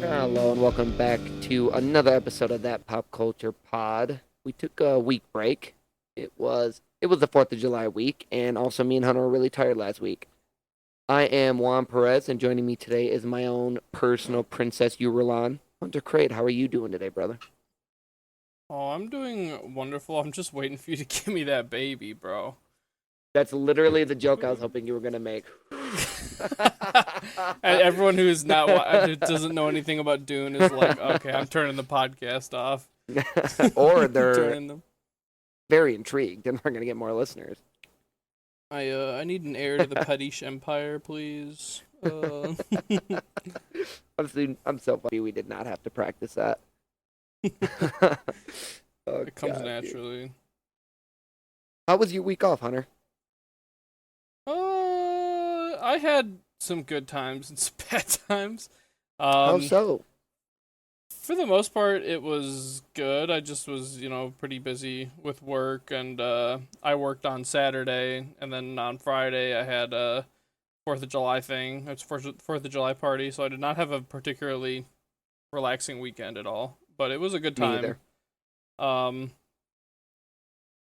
Hello and welcome back to another episode of That Pop Culture Pod. We took a week break. It was the 4th of July week, and also me and Hunter were really tired last week. I am Juan Perez, and joining me today is my own personal Princess Hunter-ralan. Hunter Crate, how are you doing today, brother? Oh, I'm doing wonderful. I'm just waiting for you to give me that baby, bro. That's literally the joke I was hoping you were gonna make. And everyone who's who doesn't know anything about Dune is like, okay, I'm turning the podcast off. Or they're turning them. very intrigued and we're gonna get more listeners. I need an heir to the Pettish Empire, please. I'm so funny we did not have to practice that. Oh, It comes God, naturally. dude. How was your week off, Hunter? I had some good times and some bad times. How so? For the most part, it was good. I just was, pretty busy with work, and I worked on Saturday, and then on Friday I had a 4th of July thing. It's 4th of July party, so I did not have a particularly relaxing weekend at all, but it was a good Me time. either.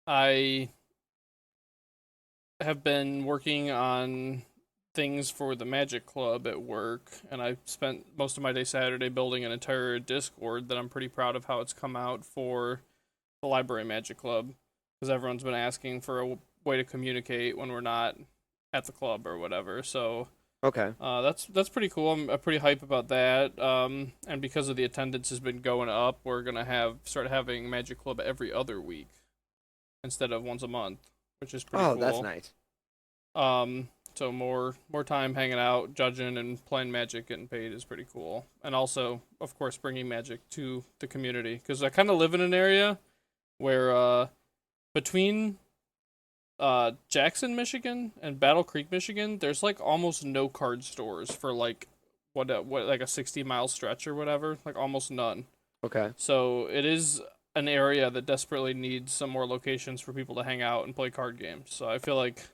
I have been working on things for the Magic Club at work, and I spent most of my day Saturday building an entire Discord that I'm pretty proud of how it's come out for the Library Magic Club, because everyone's been asking for a way to communicate when we're not at the club or whatever. So Okay. that's pretty cool. I'm pretty hype about that. And because of the attendance has been going up, we're gonna start having Magic Club every other week instead of once a month, which is pretty Oh, cool. that's nice. So more time hanging out, judging, and playing Magic, getting paid is pretty cool. And also, of course, bringing Magic to the community, because I kind of live in an area where between Jackson, Michigan, and Battle Creek, Michigan, there's like almost no card stores for like what like a 60-mile stretch or whatever, like almost none. Okay. So it is an area that desperately needs some more locations for people to hang out and play card games. So I feel like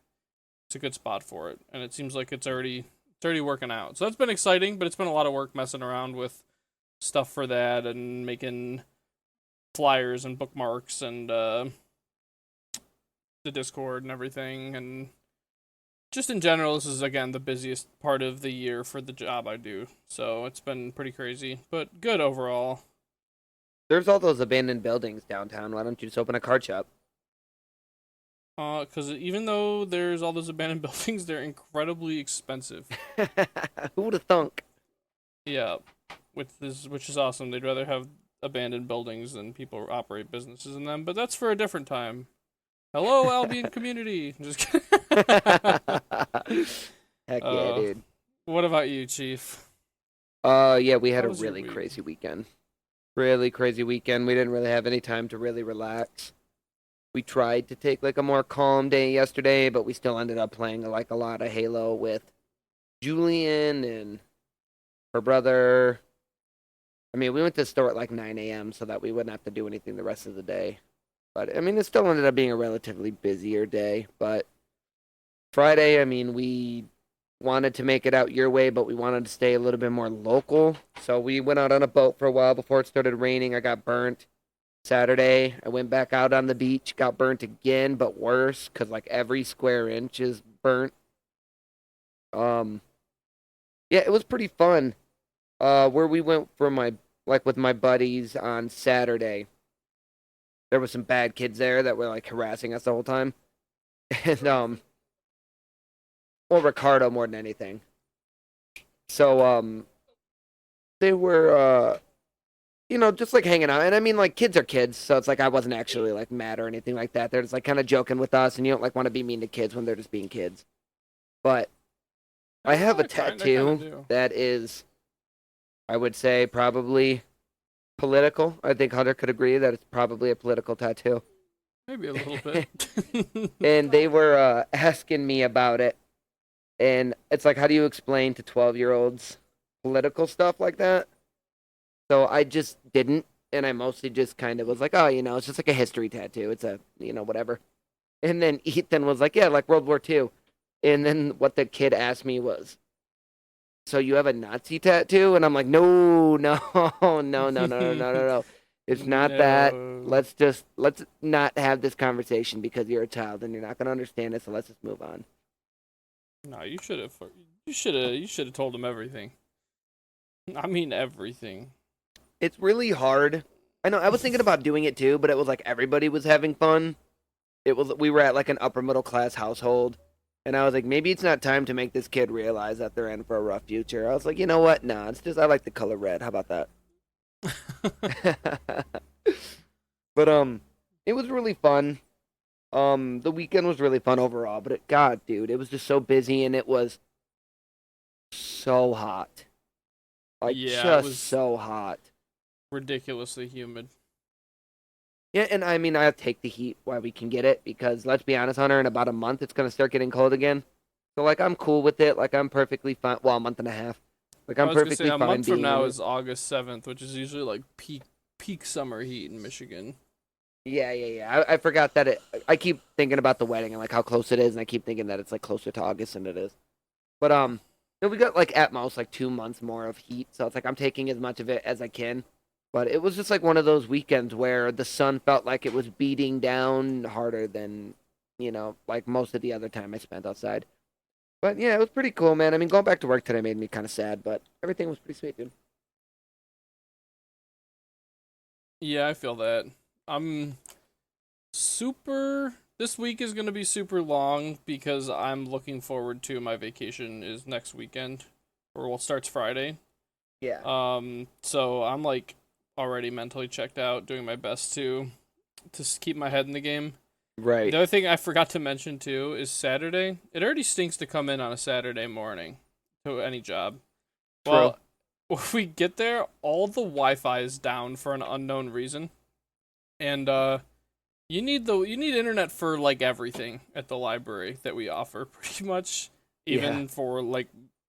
it's a good spot for it, and it seems like it's already working out. So that's been exciting, but it's been a lot of work messing around with stuff for that and making flyers and bookmarks and the Discord and everything, and just in general, this is again the busiest part of the year for the job I do. So it's been pretty crazy, but good overall. There's all those abandoned buildings downtown. Why don't you just open a card shop? Because even though there's all those abandoned buildings, they're incredibly expensive. Who would have thunk? Yeah, which is awesome. They'd rather have abandoned buildings than people operate businesses in them, but that's for a different time. Hello, Albion community. Just kidding. Heck yeah, dude. What about you, Chief? Yeah, we had How a was your really week? crazy weekend. Really crazy weekend. We didn't really have any time to really relax. We tried to take like a more calm day yesterday, but we still ended up playing like a lot of Halo with Julian and her brother. I mean, we went to the store at like 9 a.m. so that we wouldn't have to do anything the rest of the day. But I mean, it still ended up being a relatively busier day. But Friday, I mean, we wanted to make it out your way, but we wanted to stay a little bit more local. So we went out on a boat for a while before it started raining. I got burnt. Saturday, I went back out on the beach, got burnt again, but worse, because like every square inch is burnt. Yeah, it was pretty fun. Where we went for my like with my buddies on Saturday, there was some bad kids there that were like harassing us the whole time, and well, Ricardo more than anything. So they were just like hanging out. And I mean, like kids are kids, so it's like I wasn't actually like mad or anything like that. They're just like kind of joking with us, and you don't like want to be mean to kids when they're just being kids. But I have a I kind of tattoo do. that is, I would say, probably political. I think Hunter could agree that it's probably a political tattoo. Maybe a little bit. And they were asking me about it, and it's like, how do you explain to 12-year-olds political stuff like that? So I just didn't, and I mostly just kind of was like, oh, it's just like a history tattoo. It's a, whatever. And then Ethan was like, yeah, like World War II. And then what the kid asked me was, so you have a Nazi tattoo? And I'm like, no, no, no, no, no, no, no, no, no. It's not that. No. Let's not have this conversation because you're a child and you're not gonna understand it. So let's just move on. No, you should have told him everything. I mean everything. It's really hard. I know. I was thinking about doing it too, but it was like everybody was having fun. We were at like an upper middle class household, and I was like, maybe it's not time to make this kid realize that they're in for a rough future. I was like, you know what? No, it's just I like the color red. How about that? But it was really fun. The weekend was really fun overall, but God, dude, it was just so busy and it was so hot. Like Yeah, it just was so hot. ridiculously humid. Yeah, and I mean, I'll take the heat while we can get it because let's be honest, Hunter, in about a month it's gonna start getting cold again. So like I'm cool with it. Like I'm perfectly fine. Well, a month and a half. Like I I'm was gonna say perfectly a fine month from being in now it. is August 7th, which is usually like peak summer heat in Michigan. Yeah, yeah, yeah. I forgot that I keep thinking about the wedding and like how close it is, and I keep thinking that it's like closer to August than it is. But we got like at most like 2 months more of heat, so it's like I'm taking as much of it as I can. But it was just like one of those weekends where the sun felt like it was beating down harder than like most of the other time I spent outside. But yeah, it was pretty cool, man. I mean, going back to work today made me kind of sad, but everything was pretty sweet, dude. Yeah, I feel that. I'm super. This week is gonna be super long because I'm looking forward to my vacation is next weekend, or well, it starts Friday. Yeah. So I'm like already mentally checked out, doing my best to keep my head in the game. Right. The other thing I forgot to mention too is Saturday. It already stinks to come in on a Saturday morning to any job. True. Well, when we get there, all the Wi-Fi is down for an unknown reason, and you need internet for like everything at the library that we offer, pretty much, Yeah. even for like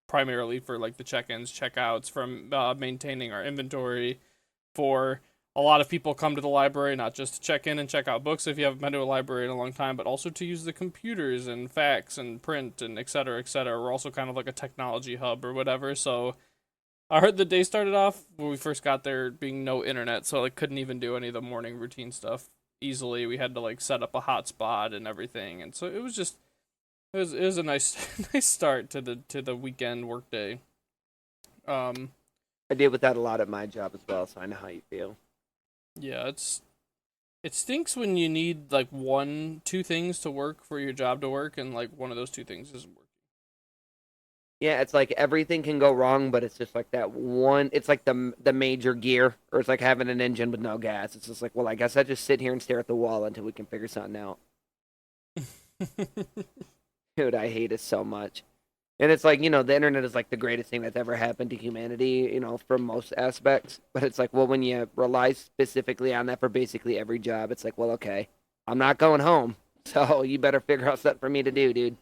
primarily for like the check-ins, check-outs, from maintaining our inventory. For a lot of people come to the library not just to check in and check out books if you haven't been to a library in a long time, but also to use the computers and fax and print and et cetera, et cetera. We're also kind of like a technology hub or whatever. So I heard the day started off when we first got there being no internet, so I like, couldn't even do any of the morning routine stuff easily. We had to like set up a hotspot and everything, and so it was just it was a nice nice start to the weekend workday. Um, I deal with that a lot at my job as well, so I know how you feel. yeah, it stinks when you need like two things to work for your job to work, and like one of those two things isn't working. Yeah, it's like everything can go wrong, but it's just like that one. It's like the major gear, or it's like having an engine with no gas. It's just like, well, I guess I just sit here and stare at the wall until we can figure something out. Dude, I hate it so much. And it's like, the internet is like the greatest thing that's ever happened to humanity, from most aspects. But it's like, well, when you rely specifically on that for basically every job, it's like, well, okay, I'm not going home. So you better figure out something for me to do, dude.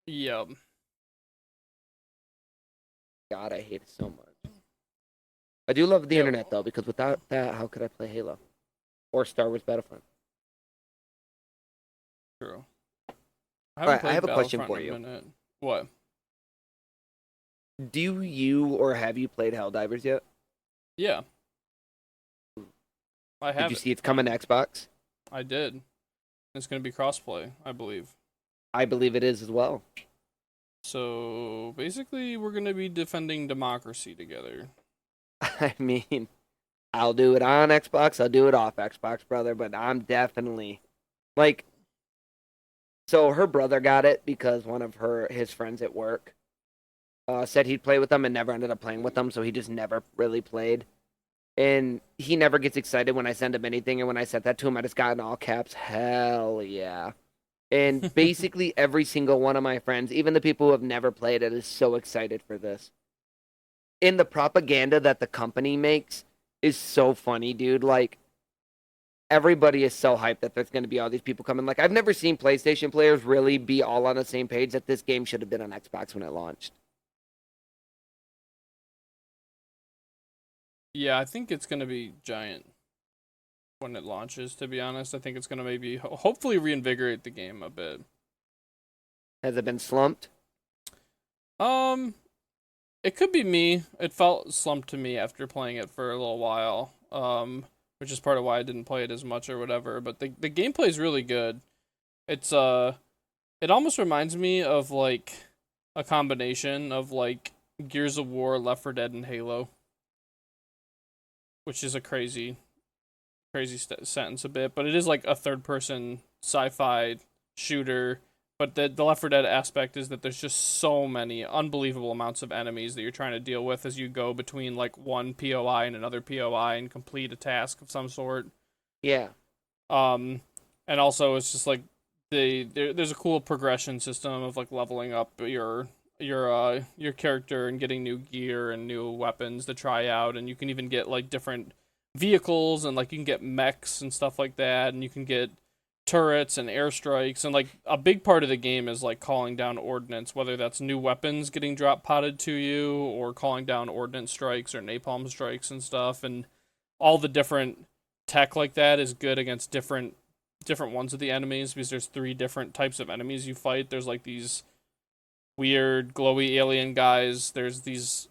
Yep. God, I hate it so much. I do love the Yeah. internet, though, because without that, how could I play Halo? Or Star Wars Battlefront? True. I All haven't right, I played have a question Battlefront for in a you. minute. What? Do you or have you played Helldivers yet? Yeah, I Did have you it. see it's coming to Xbox? I did. It's gonna be crossplay, I believe. I believe it is as well. So basically, we're gonna be defending democracy together. I mean, I'll do it on Xbox, I'll do it off Xbox, brother, but I'm definitely like so her brother got it because one of his friends at work said he'd play with them and never ended up playing with them, so he just never really played. And he never gets excited when I send him anything. And when I said that to him, I just got in all caps, hell yeah. And basically every single one of my friends, even the people who have never played it, is so excited for this. And the propaganda that the company makes is so funny, dude. Like, everybody is so hyped that there's going to be all these people coming. Like, I've never seen PlayStation players really be all on the same page that this game should have been on Xbox when it launched. Yeah, I think it's gonna be giant when it launches. To be honest, I think it's gonna maybe hopefully reinvigorate the game a bit. Has it been slumped? Um, it could be me. It felt slumped to me after playing it for a little while. Which is part of why I didn't play it as much or whatever. But the gameplay is really good. It's it almost reminds me of like a combination of like Gears of War, Left 4 Dead, and Halo, which is a crazy sentence a bit, but it is like a third person sci-fi shooter. But the Left 4 Dead aspect is that there's just so many unbelievable amounts of enemies that you're trying to deal with as you go between like one POI and another POI and complete a task of some sort. Yeah. Um, and also it's just like there's a cool progression system of like leveling up your character and getting new gear and new weapons to try out, and you can even get like different vehicles, and like you can get mechs and stuff like that, and you can get turrets and airstrikes, and like a big part of the game is like calling down ordnance, whether that's new weapons getting drop potted to you or calling down ordnance strikes or napalm strikes and stuff. And all the different tech like that is good against different ones of the enemies, because there's three different types of enemies you fight. There's like these weird glowy alien guys, there's these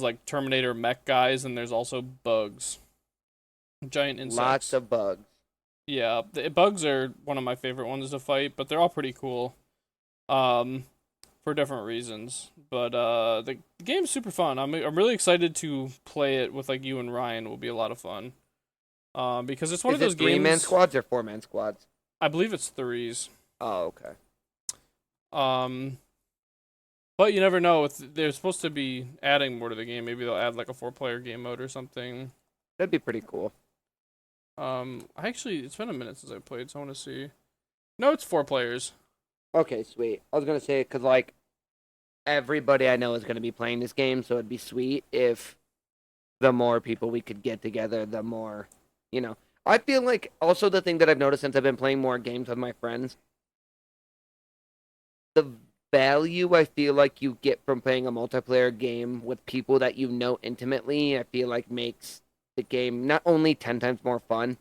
like Terminator mech guys, and there's also bugs, giant insects. Lots of bugs. Yeah, the bugs are one of my favorite ones to fight, but they're all pretty cool, um, for different reasons. But the game's super fun. I'm really excited to play it with like you and Ryan. It will be a lot of fun. Because it's one Is of those it three-man games. squads or four-man squads? I believe it's threes. Oh, okay. Um, but you never know. They're supposed to be adding more to the game. Maybe they'll add like a four-player game mode or something. That'd be pretty cool. It's been a minute since I played, so I want to see. No, it's four players. Okay, sweet. I was gonna say, because like everybody I know is gonna be playing this game, so it'd be sweet if the more people we could get together, the more, you know. I feel like also the thing that I've noticed since I've been playing more games with my friends, the value I feel like you get from playing a multiplayer game with people that you know intimately, I feel like makes the game not only 10 times more fun,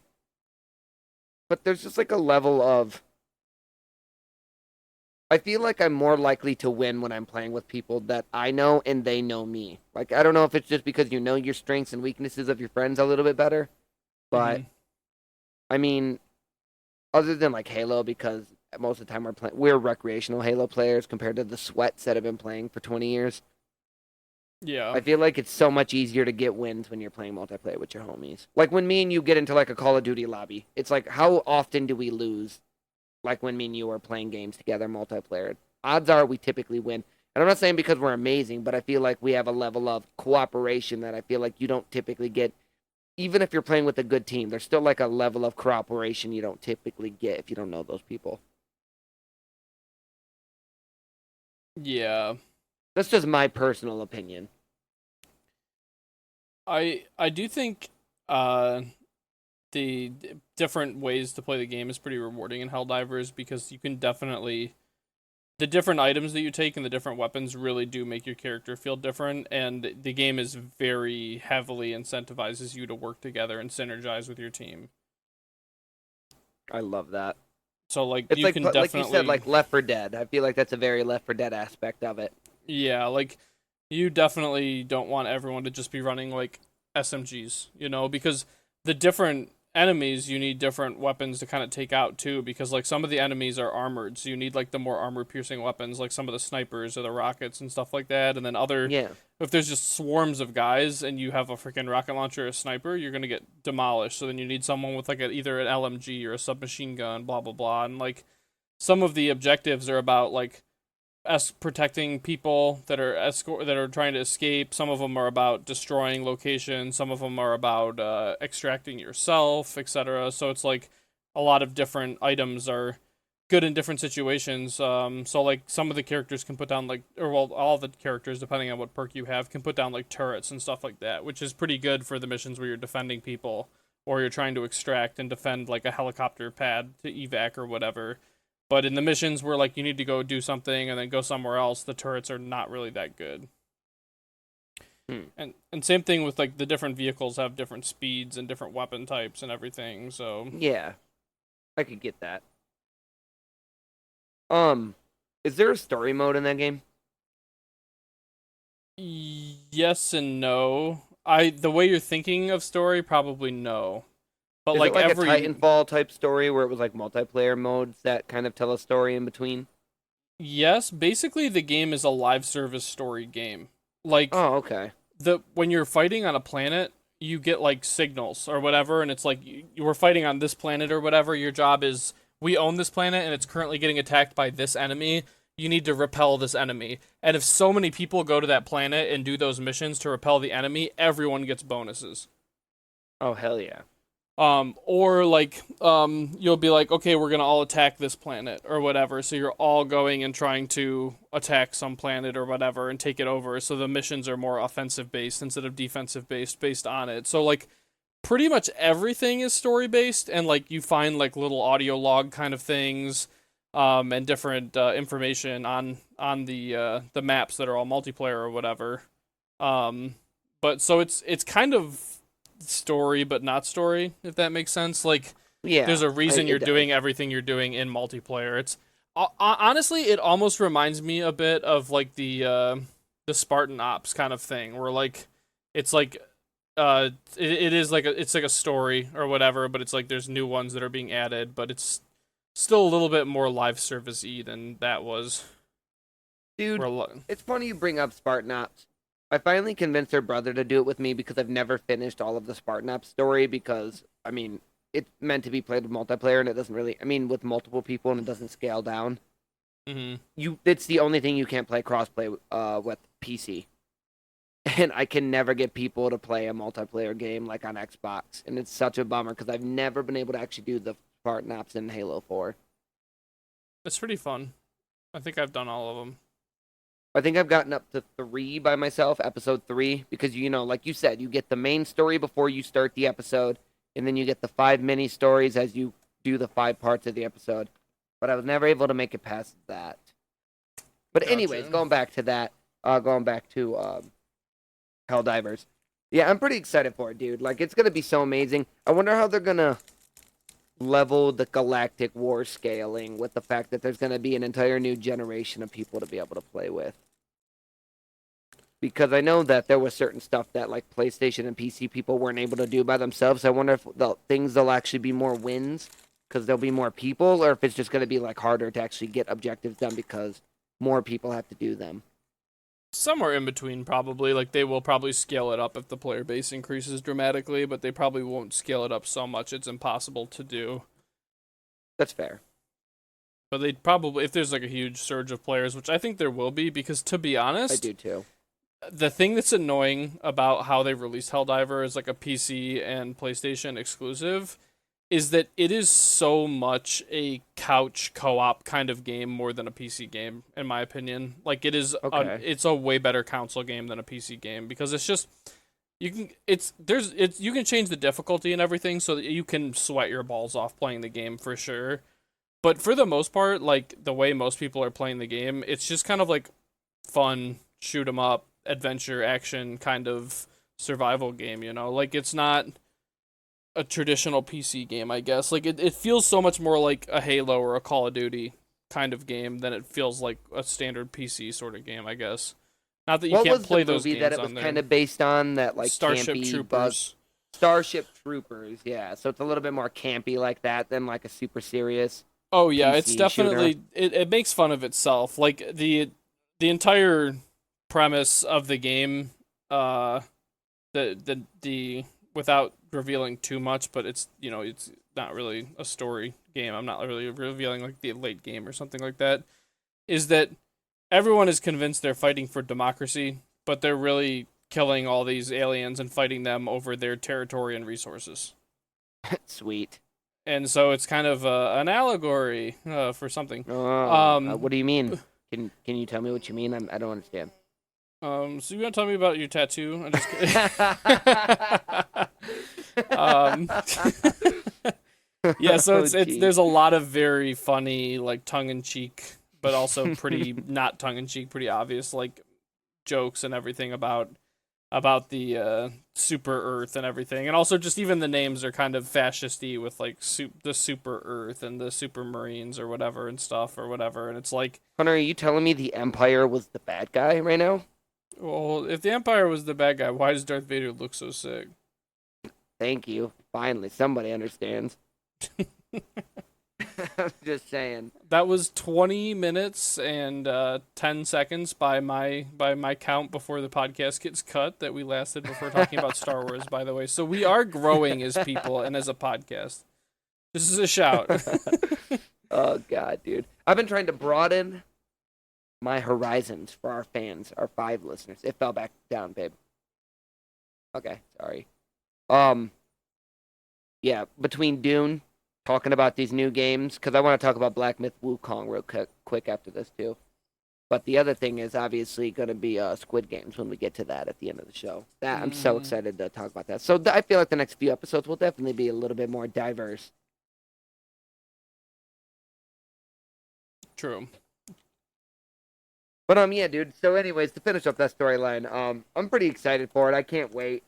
but there's just like a level of. I feel like I'm more likely to win when I'm playing with people that I know and they know me. Like, I don't know if it's just because you know your strengths and weaknesses of your friends a little bit better, but Mhm. I mean, other than like Halo, because most of the time we're recreational Halo players compared to the sweats that have been playing for 20 years. Yeah. I feel like it's so much easier to get wins when you're playing multiplayer with your homies. Like when me and you get into like a Call of Duty lobby, it's like how often do we lose? Like when me and you are playing games together multiplayer. Odds are we typically win. And I'm not saying because we're amazing, but I feel like we have a level of cooperation that I feel like you don't typically get. Even if you're playing with a good team, there's still like a level of cooperation you don't typically get if you don't know those people. Yeah. That's just my personal opinion. I do think uh the different ways to play the game is pretty rewarding in Helldivers, because you can definitely, the different items that you take and the different weapons really do make your character feel different, and the game is very heavily incentivizes you to work together and synergize with your team. I love that. So like It's you like can like you said, definitely, like Left 4 Dead. I feel like that's a very Left 4 Dead aspect of it. yeah, like you definitely don't want everyone to just be running like SMGs, because the different enemies, you need different weapons to kind of take out too, because like some of the enemies are armored, so you need like the more armor piercing weapons, like some of the snipers or the rockets and stuff like that. And then Yeah. if there's just swarms of guys and you have a freaking rocket launcher or a sniper, you're gonna get demolished. So then you need someone with like either an LMG or a submachine gun, blah blah blah. And like some of the objectives are about like protecting people that are that are trying to escape. Some of them are about destroying locations. Some of them are about extracting yourself, etc. So it's like a lot of different items are good in different situations. So like some of the characters can put down like, or well, all the characters, depending on what perk you have, can put down like turrets and stuff like that, which is pretty good for the missions where you're defending people or you're trying to extract and defend like a helicopter pad to evac or whatever. But in the missions where like you need to go do something and then go somewhere else, the turrets are not really that good. Hmm. And same thing with like the different vehicles have different speeds and different weapon types and everything. So Yeah, I could get that. Um, is there a story mode in that game? yes and no. I the way you're thinking of story, probably no. But Is it like like a every Titanfall type story where it was like multiplayer modes that kind of tell a story in between? yes, basically the game is a live service story game. Like Oh, okay. the when you're fighting on a planet, you get like signals or whatever, and it's like you were fighting on this planet or whatever. Your job is we own this planet and it's currently getting attacked by this enemy. You need to repel this enemy. And if so many people go to that planet and do those missions to repel the enemy, everyone gets bonuses. Oh, hell yeah. Or like, you'll be like, okay, we're gonna all attack this planet or whatever. So you're all going and trying to attack some planet or whatever and take it over. So the missions are more offensive based instead of defensive based on it. So like, pretty much everything is story based, and like you find like little audio log kind of things, and different information on the maps that are all multiplayer or whatever. Um, but so it's kind of story but not story, if that makes sense. Like there's Yeah, a reason you're it doing does. everything you're doing in multiplayer. It's honestly it almost reminds me a bit of like the Spartan Ops kind of thing where like it's like it is like it's like a story or whatever, but it's like there's new ones that are being added, but it's still a little bit more live service-y than that was. Dude, Where it's funny you bring up Spartan Ops. I finally convinced her brother to do it with me because I've never finished all of the Spartan Ops story because, I mean, it's meant to be played with multiplayer and it doesn't really, I mean, with multiple people and it doesn't scale down. mm-hmm. It's the only thing you can't play crossplay with PC. And I can never get people to play a multiplayer game like on Xbox. And it's such a bummer because I've never been able to actually do the Spartan Ops in Halo 4. It's pretty fun. I think I've done all of them. I think I've gotten up to 3 by myself, episode 3, because like you said, you get the main story before you start the episode, and then you get the 5 mini stories as you do the 5 parts of the episode. But I was never able to make it past that. But anyways, Gotcha. going back to Helldivers. Yeah, I'm pretty excited for it, dude. Like it's gonna be so amazing. I wonder how they're gonna level the galactic war scaling with the fact that there's gonna be an entire new generation of people to be able to play with. Because I know that there was certain stuff that like PlayStation and PC people weren't able to do by themselves. I wonder if they'll actually be more wins because there'll be more people, or if it's just going to be like harder to actually get objectives done because more people have to do them. Somewhere in between, probably. Like they will probably scale it up if the player base increases dramatically, but they probably won't scale it up so much it's impossible to do. That's fair. But they'd probably, if there's like a huge surge of players, which I think there will be, because to be I honest, do too. the thing that's annoying about how they released Helldiver as like a PC and PlayStation exclusive is that it is so much a couch co-op kind of game more than a PC game, in my opinion. Like Okay. it's a way better console game than a PC game because it's just you can change the difficulty and everything so that you can sweat your balls off playing the game for sure. But for the most part, like the way most people are playing the game, it's just kind of like fun shoot 'em up adventure action kind of survival game, you know? Like it's not a traditional PC game, I guess. Like it feels so much more like a Halo or a Call of Duty kind of game than it feels like a standard PC sort of game, I guess. Not that you What can't was the play those movie that games it was on kind there. of based on? That like Starship campy bug Troopers. Starship Troopers. Yeah, so it's a little bit more campy like that than like a super serious Oh yeah, it's PC shooter. definitely it makes fun of itself. Like the entire premise of the game, the without revealing too much, but it's it's not really a story game. I'm not really revealing like the late game or something like that. Is that everyone is convinced they're fighting for democracy, but they're really killing all these aliens and fighting them over their territory and resources. Sweet. And so it's kind of an allegory for something. What do you mean? Can you tell me what you mean? I don't understand. So you want to tell me about your tattoo? I'm just kidding. Yeah, so it's there's a lot of very funny, like tongue in cheek, but also pretty not tongue in cheek, pretty obvious like jokes and everything about the super Earth and everything, and also just even the names are kind of fascisty with like the super Earth and the super Marines or whatever and stuff or whatever, and it's like, Hunter, are you telling me the Empire was the bad guy right now? well, if the Empire was the bad guy, why does Darth Vader look so sick? Thank you. Finally, somebody understands. I'm just saying. That was 20 minutes and 10 seconds by my count before the podcast gets cut that we lasted before talking about Star Wars, by the way. So we are growing as people and as a podcast. This is a shout. Oh God, dude. I've been trying to broaden my horizons for our fans, our 5 listeners. It fell back down, babe. Okay, sorry. Yeah, between Dune, talking about these new games, because I want to talk about Black Myth Wukong real quick after this too. But the other thing is obviously going to be Squid Games when we get to that at the end of the show. That I'm so excited to talk about that. So I feel like the next few episodes will definitely be a little bit more diverse. True. But yeah, dude. So anyways, to finish up that storyline, I'm pretty excited for it. I can't wait.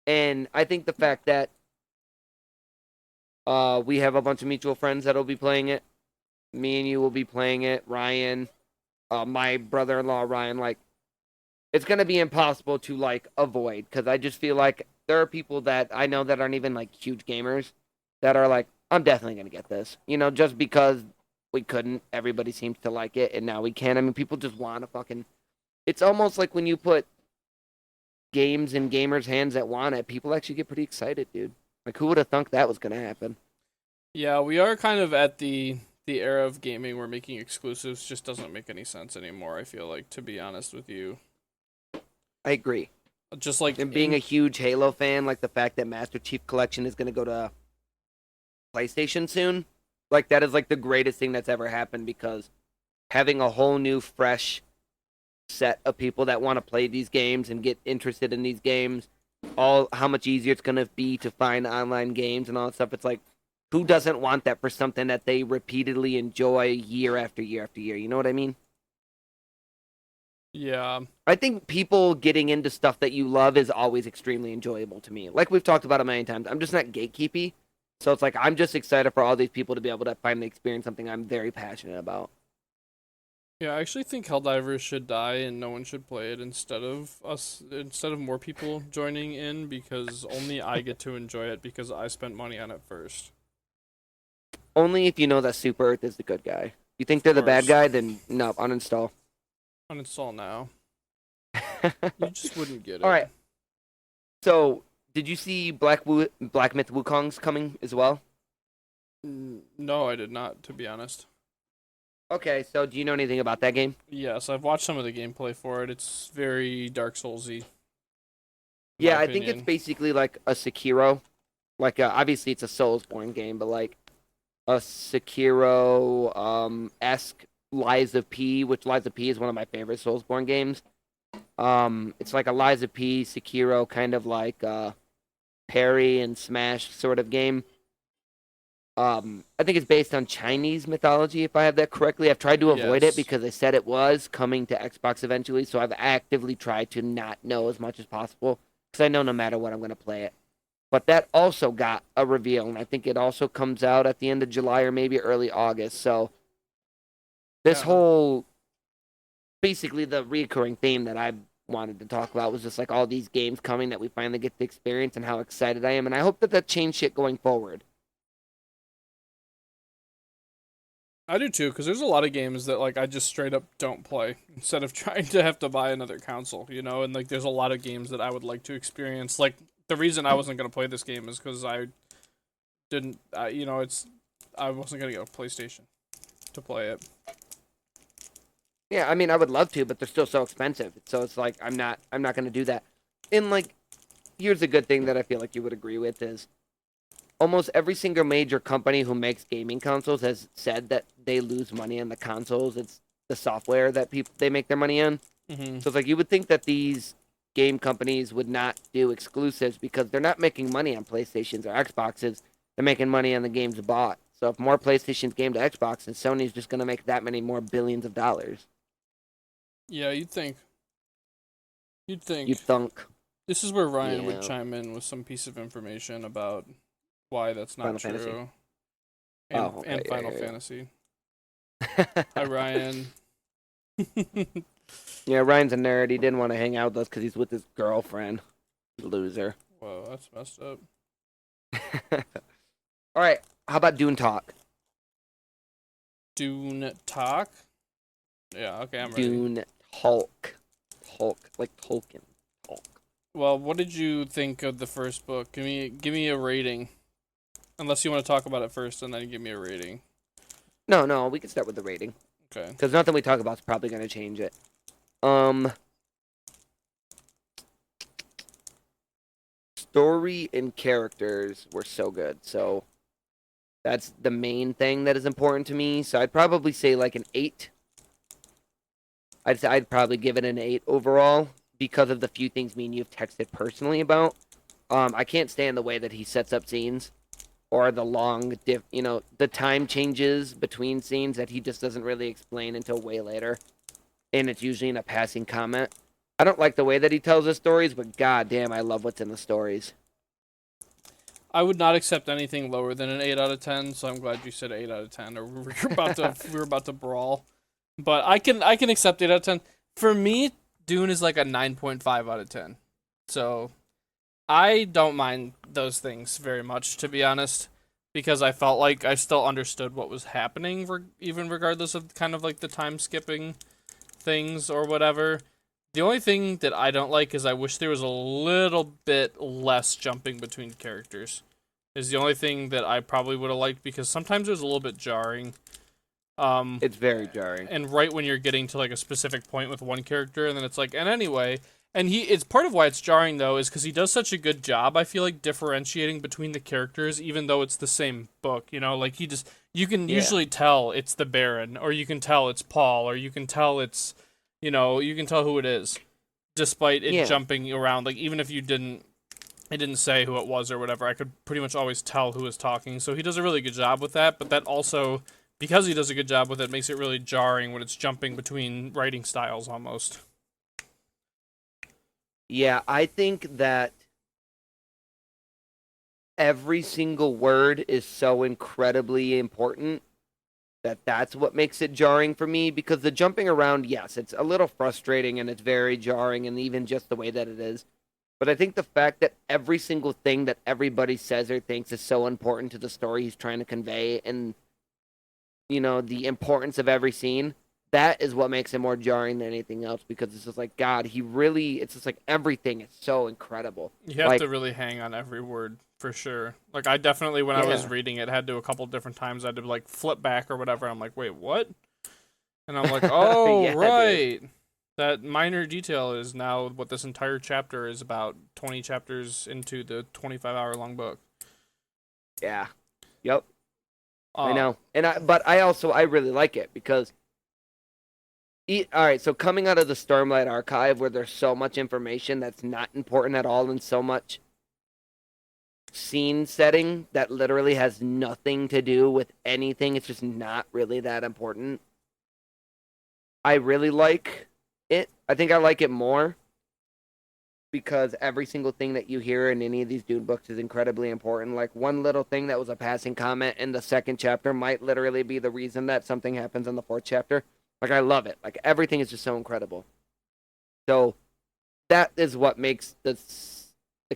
And I think the fact that we have a bunch of mutual friends that'll be playing it. Me and you will be playing it. Ryan, my brother-in-law Ryan, like, it's gonna be impossible to like avoid, because I just feel like there are people that I know that aren't even like huge gamers that are like, I'm definitely gonna get this, just because we couldn't. Everybody seems to like it, and now we can. I mean, people just want to fucking. It's almost like when you put games in gamers' hands that want it, people actually get pretty excited, dude. Like, who would have thunk that was gonna happen? Yeah, we are kind of at the era of gaming where making exclusives just doesn't make any sense anymore, I feel like, to be honest with you. I agree. Just like And being a huge Halo fan, like the fact that Master Chief Collection is gonna go to PlayStation soon, like that is like the greatest thing that's ever happened, because having a whole new fresh set of people that want to play these games and get interested in these games, all how much easier it's gonna be to find online games and all that stuff. It's like, who doesn't want that for something that they repeatedly enjoy year after year after year? You know what I mean? Yeah. I think people getting into stuff that you love is always extremely enjoyable to me. Like we've talked about a million times, I'm just not gatekeepy. So it's like, I'm just excited for all these people to be able to finally experience something I'm very passionate about. Yeah, I actually think Helldivers should die and no one should play it instead of more people joining in, because only I get to enjoy it because I spent money on it first. Only if you know that Super Earth is the good guy. You think they're the bad guy, then no, uninstall. Uninstall now. You just wouldn't get it. All right. So, did you see Black Myth Wukong's coming as well? No, I did not, to be honest. Okay, so do you know anything about that game? Yes, I've watched some of the gameplay for it. It's very Dark Souls-y. Yeah, I think it's basically like a Sekiro. Like, obviously it's a Soulsborne game, but like a Sekiro-esque Lies of P, which Lies of P is one of my favorite Soulsborne games. It's like a Lies of P, Sekiro, kind of like parry and smash sort of game. I think it's based on Chinese mythology, if I have that correctly. I've tried to avoid it because they said it was coming to Xbox eventually, so I've actively tried to not know as much as possible, because I know no matter what, I'm going to play it. But that also got a reveal, and I think it also comes out at the end of July or maybe early August. So this whole, basically the recurring theme that I wanted to talk about was just like all these games coming that we finally get to experience and how excited I am. And I hope that changed shit going forward. I do too, because there's a lot of games that like I just straight up don't play instead of trying to have to buy another console, and like there's a lot of games that I would like to experience. Like the reason I wasn't gonna play this game is because I didn't, I wasn't gonna get a PlayStation to play it. Yeah, I mean, I would love to, but they're still so expensive. So it's like I'm not going to do that. And like, here's a good thing that I feel like you would agree with is almost every single major company who makes gaming consoles has said that they lose money on the consoles. It's the software that people they make their money on. Hmm. So it's like you would think that these game companies would not do exclusives because they're not making money on PlayStations or Xboxes. They're making money on the games bought. So if more PlayStations game to Xbox, then Sony's just going to make that many more billions of dollars. Yeah, you'd think. You'd You'd think. thunk. This is where Ryan would Yeah. chime in with some piece of information about why that's not Final Fantasy. true. Oh, okay. And Final Yeah, Fantasy. yeah. Hi, Ryan. Yeah, Ryan's a nerd. He didn't want to hang out with us because he's with his girlfriend. Loser. Whoa, that's messed up. All right. How about Dune talk? Dune talk. Yeah, okay, I'm ready. Dune Hulk. Hulk. Like Tolkien. Hulk. Well, what did you think of the first book? Give me a rating. Unless you want to talk about it first and then give me a rating. No, we can start with the rating. Okay. Because nothing we talk about is probably going to change it. Story and characters were so good. So that's the main thing that is important to me. So I'd probably say like an 8. I'd probably give it an 8 overall because of the few things me and you've texted personally about. I can't stand the way that he sets up scenes or the long, the time changes between scenes that he just doesn't really explain until way later. And it's usually in a passing comment. I don't like the way that he tells his stories, but goddamn, I love what's in the stories. I would not accept anything lower than an 8 out of 10, so I'm glad you said 8 out of 10 or we were about to brawl. But I can accept 8 out of 10. For me, Dune is like a 9.5 out of 10. So I don't mind those things very much, to be honest, because I felt like I still understood what was happening, even regardless of kind of like the time skipping things or whatever. The only thing that I don't like is I wish there was a little bit less jumping between characters. Is the only thing that I probably would have liked because sometimes it was a little bit jarring. It's very jarring. And right when you're getting to like a specific point with one character, and then it's like, and anyway, and it's part of why it's jarring though is because he does such a good job. I feel like differentiating between the characters, even though it's the same book. Like you can usually tell it's the Baron, or you can tell it's Paul, or you can tell it's, you can tell who it is, despite it jumping around. Like even if it didn't say who it was or whatever, I could pretty much always tell who was talking. So he does a really good job with that. But that also, because he does a good job with it, makes it really jarring when it's jumping between writing styles almost. Yeah, I think that every single word is so incredibly important that's what makes it jarring for me because the jumping around, yes, it's a little frustrating and it's very jarring and even just the way that it is. But I think the fact that every single thing that everybody says or thinks is so important to the story he's trying to convey and the importance of every scene, that is what makes it more jarring than anything else because it's just like God, it's just like everything is so incredible. You have to really hang on every word for sure. Like I definitely when I was reading it had to a couple different times I had to like flip back or whatever. I'm like, "Wait, what?" And I'm like, "Oh, Yeah, right. Dude. That minor detail is now what this entire chapter is about 20 chapters into the 25-hour long book." Yeah. Yep. I know. But I really like it because all right, so coming out of the Stormlight Archive where there's so much information that's not important at all and so much scene setting that literally has nothing to do with anything, it's just not really that important. I really like it. I think I like it more because every single thing that you hear in any of these Dune books is incredibly important. Like one little thing that was a passing comment in the second chapter might literally be the reason that something happens in the fourth chapter. Like I love it. Like everything is just so incredible. So that is what makes the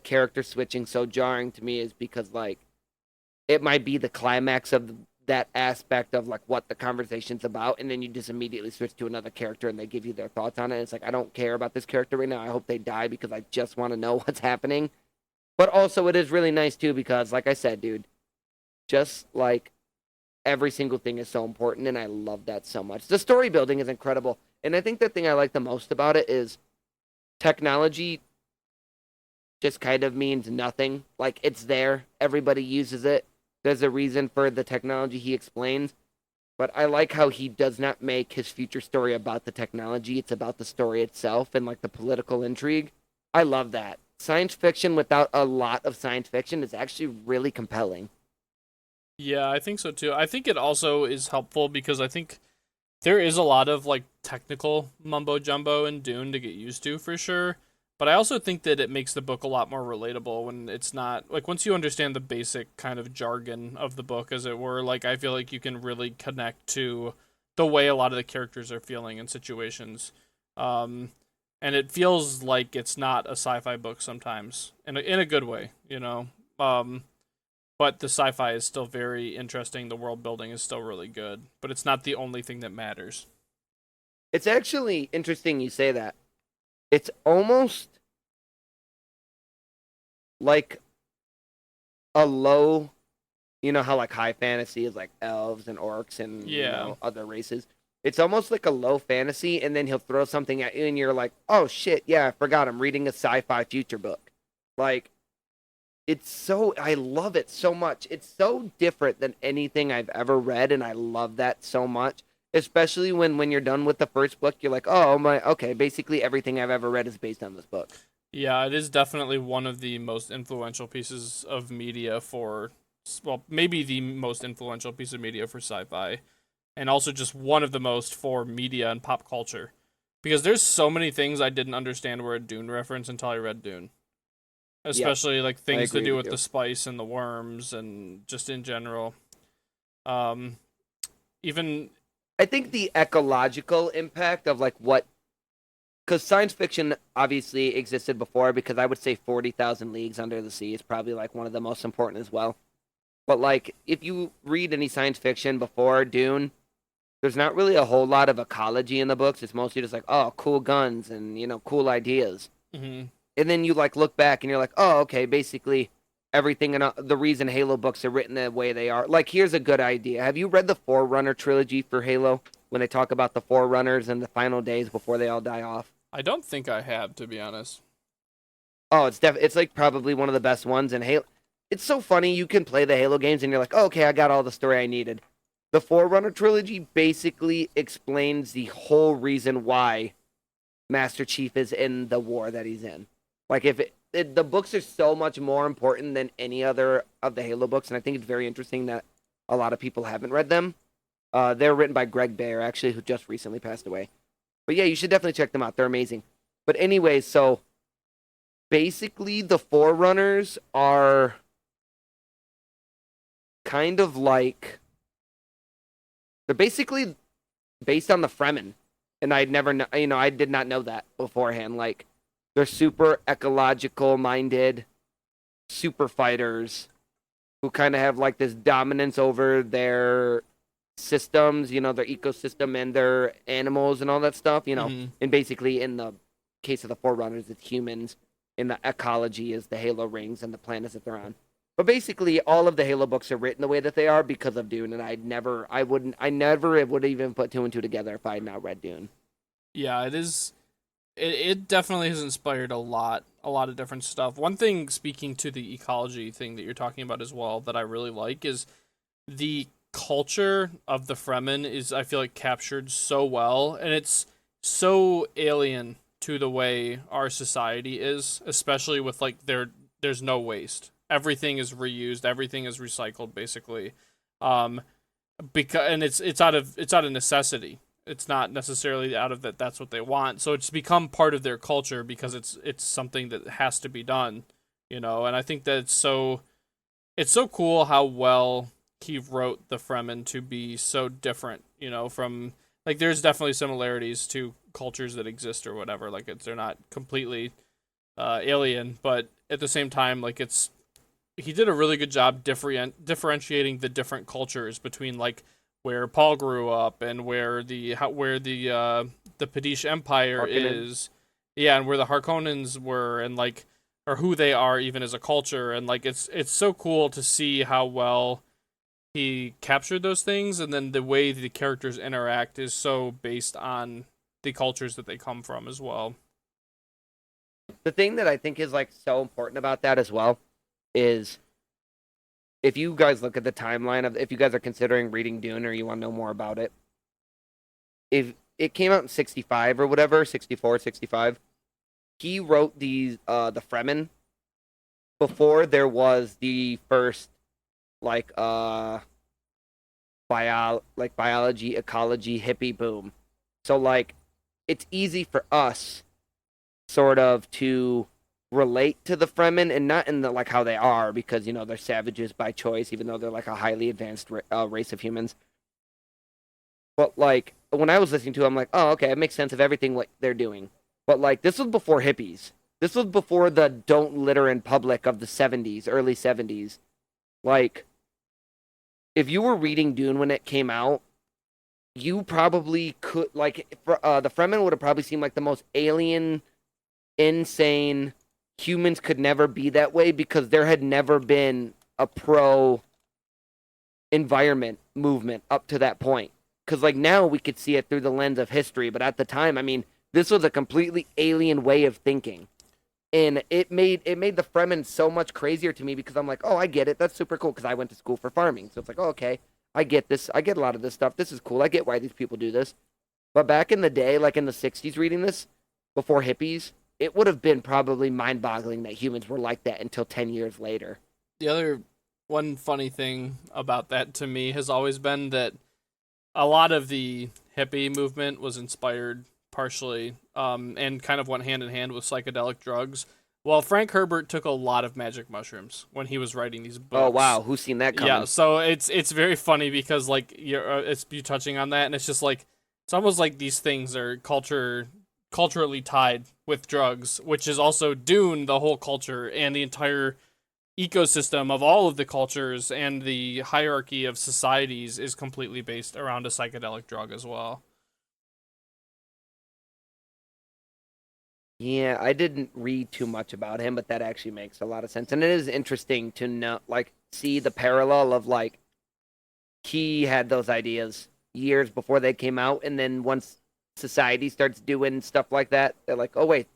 character switching so jarring to me is because like it might be the climax of that aspect of like what the conversation's about and then you just immediately switch to another character and they give you their thoughts on it. It's like I don't care about this character right now. I hope they die because I just want to know what's happening. But also it is really nice too because like I said, dude, just like every single thing is so important, and I love that so much. The story building is incredible, and I think the thing I like the most about it is technology just kind of means nothing. Like, it's there, everybody uses it. There's a reason for the technology he explains. But I like how he does not make his future story about the technology. It's about the story itself and like the political intrigue. I love that. Science fiction without a lot of science fiction is actually really compelling. Yeah, I think so too. I think it also is helpful because I think there is a lot of like technical mumbo jumbo in Dune to get used to for sure. But I also think that it makes the book a lot more relatable when it's not like once you understand the basic kind of jargon of the book, as it were, like I feel like you can really connect to the way a lot of the characters are feeling in situations. Um, and it feels like it's not a sci-fi book sometimes in a good way, you know. Um, but the sci-fi is still very interesting. The world building is still really good, but it's not the only thing that matters. It's actually interesting you say that. It's almost like a low, you know how like high fantasy is like elves and orcs and Yeah. other races. It's almost like a low fantasy, and then he'll throw something at you, and you're like, "Oh shit, yeah, I forgot. I'm reading a sci-fi future book." Like, it's so I love it so much. It's so different than anything I've ever read, and I love that so much. Especially when you're done with the first book, you're like, "Oh my, okay." Basically, everything I've ever read is based on this book. Yeah, it is definitely one of the most influential pieces of media for, well, maybe the most influential piece of media for sci-fi, and also just one of the most for media and pop culture. Because there's so many things I didn't understand were a Dune reference until I read Dune. Yep, Especially like I things to agree do with with the you. spice and the worms and just in general. Um, even I think the ecological impact of like what because science fiction obviously existed before because I would say 40,000 Leagues Under the Sea is probably like one of the most important as well. But like if you read any science fiction before Dune, there's not really a whole lot of ecology in the books. It's mostly just like, oh, cool guns and cool ideas. mhm. And then you like look back and you're like, oh, okay, basically everything and the reason Halo books are written the way they are. Like, here's a good idea. Have you read the Forerunner trilogy for Halo when they talk about the Forerunners and the final days before they all die off? I don't think I have, to be honest. Oh, it's like probably one of the best ones in Halo. It's so funny. You can play the Halo games and you're like, oh, okay, I got all the story I needed. The Forerunner trilogy basically explains the whole reason why Master Chief is in the war that he's in. Like the books are so much more important than any other of the Halo books, and I think it's very interesting that a lot of people haven't read them. They're written by Greg Bear, actually, who just recently passed away. But yeah, you should definitely check them out. They're amazing. But anyway, so basically the Forerunners are kind of like they're basically based on the Fremen, and I'd never know, I did not know that beforehand. Like they're super ecological minded, super fighters who kind of have like this dominance over their systems, their ecosystem and their animals and all that stuff. Mhm. And basically in the case of the Forerunners, it's humans. In the ecology is the Halo rings and the planets that they're on. But basically, all of the Halo books are written the way that they are because of Dune, and I never would even put two and two together if I had not read Dune. Yeah, it is. It definitely has inspired a lot of different stuff. One thing, speaking to the ecology thing that you're talking about as well, that I really like is the culture of the Fremen is I feel like captured so well, and it's so alien to the way our society is, especially with like there's no waste. Everything is reused, everything is recycled basically. Um because and it's out of necessity. It's not necessarily out of that that's what they want. So it's become part of their culture because it's something that has to be done, you know. And I think that it's so cool how well he wrote the Fremen to be so different, you know, from like there's definitely similarities to cultures that exist or whatever. Like they're not completely alien, but at the same time, like it's he did a really good job differentiating the different cultures between like where Paul grew up and where the Padish Empire Harkonnen. is, yeah, and where the Harkonnens were, and like or who they are even as a culture, and like it's so cool to see how well he captured those things, and then the way the characters interact is so based on the cultures that they come from as well. The thing that I think is like so important about that as well is if you guys look at the timeline of if you guys are considering reading Dune or you want to know more about it, if it came out in 65 or whatever, 64, 65, he wrote these the Fremen before there was the first like biology, ecology, hippie boom. So like it's easy for us sort of to relate to the Fremen and not in the like how they are because you know they're savages by choice even though they're like a highly advanced race of humans. But like when I was listening to it, I'm like, "Oh, okay, it makes sense of everything what they're doing." But like this was before hippies. This was before the don't litter in public of the 70s, early 70s. Like if you were reading Dune when it came out, you probably could like the Fremen would have probably seemed like the most alien, insane humans could never be that way because there had never been a pro environment movement up to that point. Because like now we could see it through the lens of history, but at the time, I mean, this was a completely alien way of thinking, and it made the Fremen so much crazier to me because I'm like, oh, I get it. That's super cool because I went to school for farming, so it's like, oh, okay, I get this. I get a lot of this stuff. This is cool. I get why these people do this. But back in the day, like in the 60s, reading this before hippies, it would have been probably mind-boggling that humans were like that until 10 years later. The other one funny thing about that to me has always been that a lot of the hippie movement was inspired partially and kind of went hand in hand with psychedelic drugs. Well, Frank Herbert took a lot of magic mushrooms when he was writing these books. Oh wow, who's seen that coming? Yeah, so it's very funny because like you touching on that, and it's just like it's almost like these things are culturally tied with drugs, which is also Dune, the whole culture and the entire ecosystem of all of the cultures and the hierarchy of societies is completely based around a psychedelic drug as well. Yeah, I didn't read too much about him, but that actually makes a lot of sense. And it is interesting to know, like, see the parallel of, like, he had those ideas years before they came out. And then once society starts doing stuff like that, they're like, oh, wait,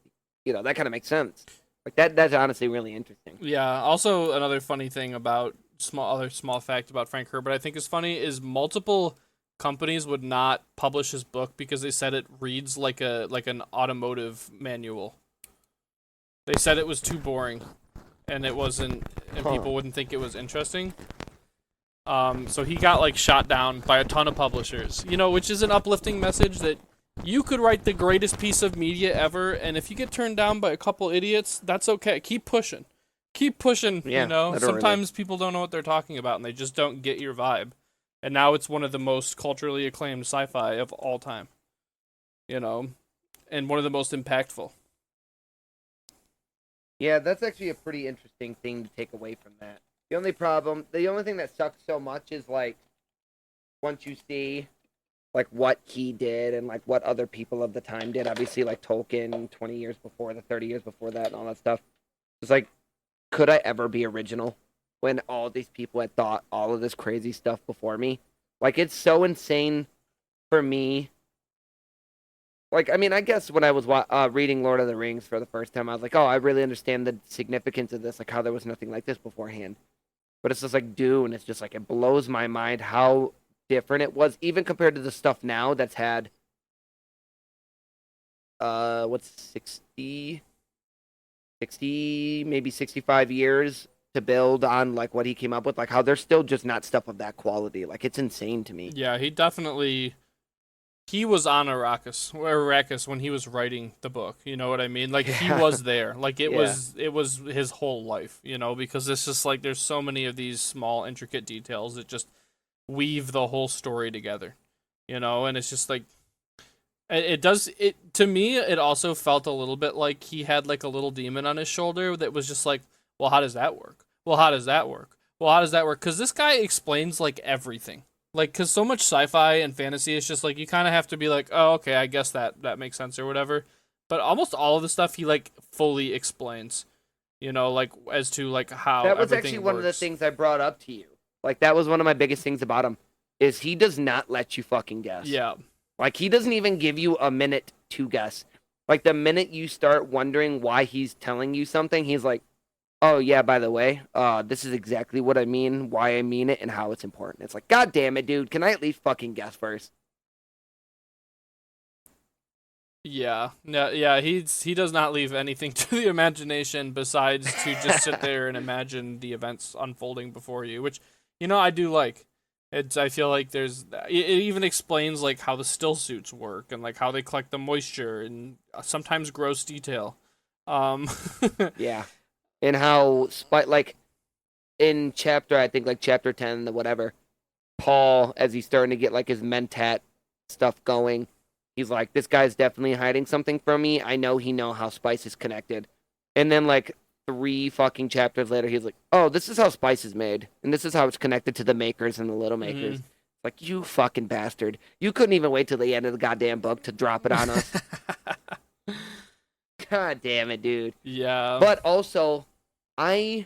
that kind of makes sense. Like, that's honestly really interesting. Yeah. Also, another funny thing about other small fact about Frank Herbert I think is funny is multiple companies would not publish his book because they said it reads like an automotive manual. They said it was too boring, and it wasn't, and people wouldn't think it was interesting. So he got like shot down by a ton of publishers. Which is an uplifting message that you could write the greatest piece of media ever, and if you get turned down by a couple idiots, that's okay. Keep pushing. Keep pushing. Yeah, Sometimes people don't know what they're talking about, and they just don't get your vibe. And now it's one of the most culturally acclaimed sci-fi of all time. And one of the most impactful. Yeah, that's actually a pretty interesting thing to take away from that. The only thing that sucks so much is like once you see like what he did and like what other people of the time did, obviously like Tolkien 20 years before, the 30 years before that and all that stuff. It's like, could I ever be original when all these people had thought all of this crazy stuff before me? Like, it's so insane for me. Like, I mean, I guess when I was reading Lord of the Rings for the first time, I was like, oh, I really understand the significance of this, like how there was nothing like this beforehand. But it's just like Dune. It's just like, it blows my mind how different it was, even compared to the stuff now that's had, what's 60, maybe 65 years to build on like what he came up with, like how there's still just not stuff of that quality. Like it's insane to me. Yeah, he was on Arrakis when he was writing the book. You know what I mean? Like he was there. Like it was his whole life, because it's just like there's so many of these small intricate details that just weave the whole story together. And it's just like to me it also felt a little bit like he had like a little demon on his shoulder that was just like, well, how does that work? Well, how does that work? Well, how does that work? Because this guy explains like everything. Like, because so much sci-fi and fantasy is just like you kind of have to be like, oh, okay, I guess that makes sense or whatever. But almost all of the stuff he like fully explains, like as to like how that was everything actually one of the works. things I brought up to you. Like that was one of my biggest things about him is he does not let you fucking guess. Yeah. Like he doesn't even give you a minute to guess. Like the minute you start wondering why he's telling you something, he's like, "Oh yeah, by the way, this is exactly what I mean, why I mean it, and how it's important." It's like, God damn it, dude! Can I at least fucking guess first? Yeah. No, yeah, he does not leave anything to the imagination besides to just sit there and imagine the events unfolding before you, which I do like. I feel like it even explains like how the still suits work and like how they collect the moisture and sometimes gross detail. Um Yeah, and how like in chapter, I think like chapter 10, the whatever, Paul, as he's starting to get like his mentat stuff going, he's like, this guy's definitely hiding something from me. I know he know how spice is connected. And then like three fucking chapters later, he's like, oh, this is how spice is made. And this is how it's connected to the makers and the little makers. mhm. Like, you fucking bastard. You couldn't even wait till the end of the goddamn book to drop it on us. God damn it, dude. Yeah. But also, I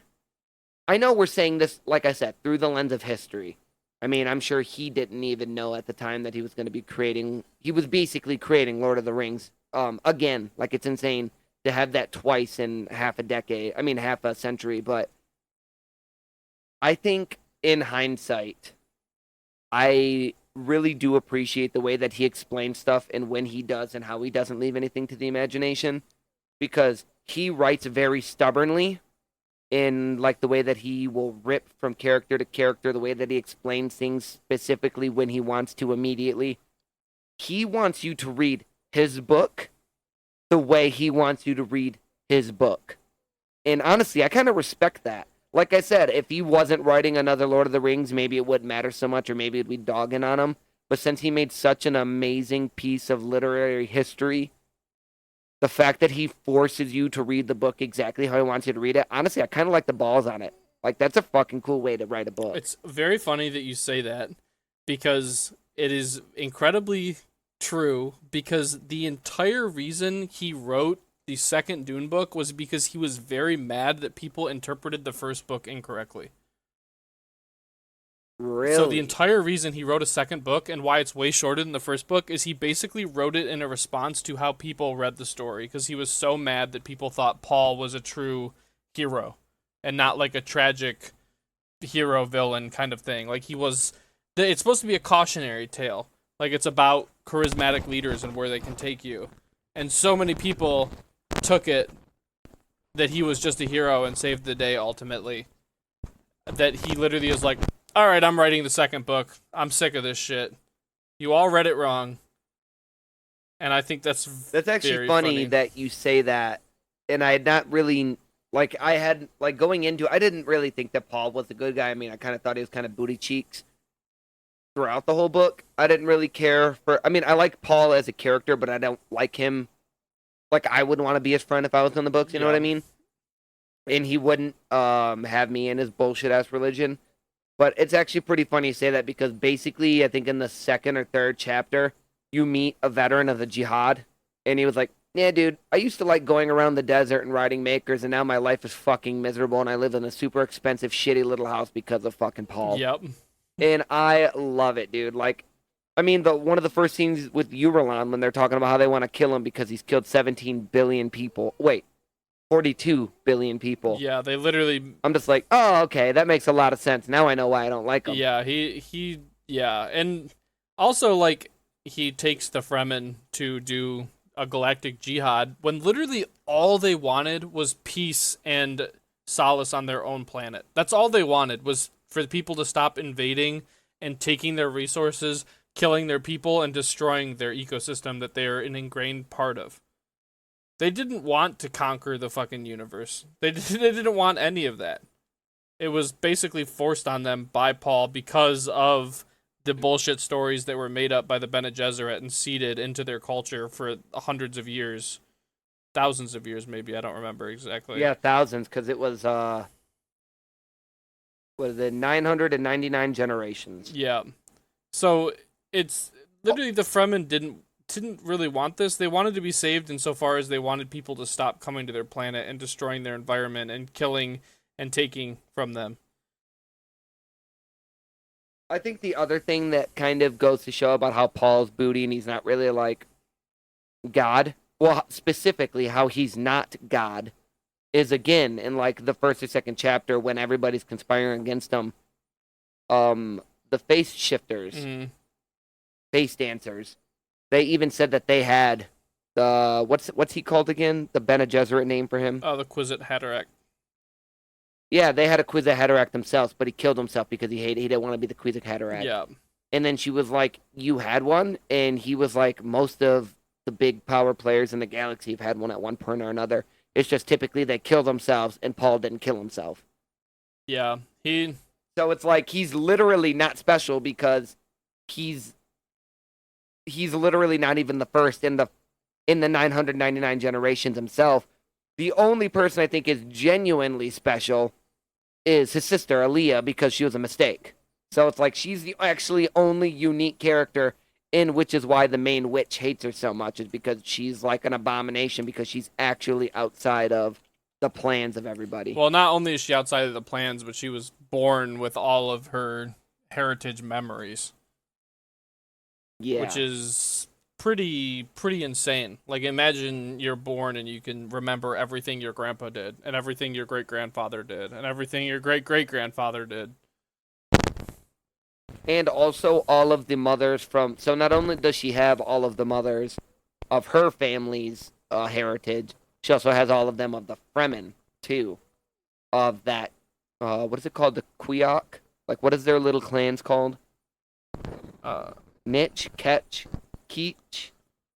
I know we're saying this, like I said, through the lens of history. I mean, I'm sure he didn't even know at the time that he was going to be creating. He was basically creating Lord of the Rings. Again, like it's insane to have that twice in half a decade. I mean, half a century. But I think in hindsight, I really do appreciate the way that he explains stuff and when he does and how he doesn't leave anything to the imagination, because he writes very stubbornly in like the way that he will rip from character to character, the way that he explains things specifically when he wants to immediately. He wants you to read his book the way he wants you to read his book. And honestly, I kind of respect that. Like I said, if he wasn't writing another Lord of the Rings, maybe it wouldn't matter so much, or maybe it'd be dogging on him. But since he made such an amazing piece of literary history, the fact that he forces you to read the book exactly how he wants you to read it, honestly, I kind of like the balls on it. Like, that's a fucking cool way to write a book. It's very funny that you say that because it is incredibly true because the entire reason he wrote the second Dune book was because he was very mad that people interpreted the first book incorrectly. Really? So the entire reason he wrote a second book and why it's way shorter than the first book is he basically wrote it in a response to how people read the story because he was so mad that people thought Paul was a true hero and not like a tragic hero villain kind of thing. Like it's supposed to be a cautionary tale. Like it's about charismatic leaders and where they can take you. And so many people took it that he was just a hero and saved the day ultimately. That he literally is like, all right, I'm writing the second book. I'm sick of this shit. You all read it wrong. And I think that's actually funny that you say that. And I had not really, like, I had, like, going into I didn't really think that Paul was a good guy. I mean, I kind of thought he was kind of booty cheeks throughout the whole book. I didn't really care for, I mean, I like Paul as a character, but I don't like him. Like, I wouldn't want to be his friend if I was in the books, you know what I mean? And he wouldn't have me in his bullshit-ass religion. But it's actually pretty funny you say that because basically, I think in the second or third chapter, you meet a veteran of the jihad. And he was like, yeah, dude, I used to like going around the desert and riding makers, and now my life is fucking miserable, and I live in a super expensive, shitty little house because of fucking Paul. Yep. And I love it, dude. Like, I mean, one of the first scenes with Hunter-ralan when they're talking about how they want to kill him because he's killed 17 billion people. Wait, 42 billion people. Yeah, they literally. I'm just like, oh, okay, that makes a lot of sense. Now I know why I don't like him. Yeah, yeah, and also like he takes the Fremen to do a galactic jihad when literally all they wanted was peace and solace on their own planet. That's all they wanted was for the people to stop invading and taking their resources, killing their people, and destroying their ecosystem that they're an ingrained part of. They didn't want to conquer the fucking universe. They didn't want any of that. It was basically forced on them by Paul because of the bullshit stories that were made up by the Bene Gesserit and seeded into their culture for hundreds of years. Thousands of years, maybe. I don't remember exactly. Yeah, thousands, because it was, 999 generations. Yeah. So, it's literally the Fremen didn't really want this. They wanted to be saved insofar as they wanted people to stop coming to their planet and destroying their environment and killing and taking from them. I think the other thing that kind of goes to show about how Paul's booty and he's not really like God, well, specifically how he's not God, is again in like the first or second chapter when everybody's conspiring against him. The face shifters, Mm. face dancers, they even said that they had the what's he called again? The Bene Gesserit name for him? Oh, the Quizet Haderach. Yeah, they had a Kwisatz Haderach themselves, but he killed himself because he didn't want to be the Kwisatz Haderach. Yeah. And then she was like, "You had one," and he was like, "Most of the big power players in the galaxy have had one at one point or another. It's just typically they kill themselves, and Paul didn't kill himself." Yeah. He. So it's like he's literally not special because he's literally not even the first in the 999 generations himself. The only person I think is genuinely special is his sister Aaliyah because she was a mistake. So it's like she's the actually only unique character, in which is why the main witch hates her so much, is because she's like an abomination because she's actually outside of the plans of everybody. Well, not only is she outside of the plans, but she was born with all of her heritage memories. Yeah. Which is pretty insane. Like, imagine you're born and you can remember everything your grandpa did, and everything your great grandfather did, and everything your great great grandfather did. And also all of the mothers from. So not only does she have all of the mothers of her family's heritage, she also has all of them of the Fremen too. Of that, what is it called? The Quiok? Like, what is their little clans called? Mitch, Ketch, Keech.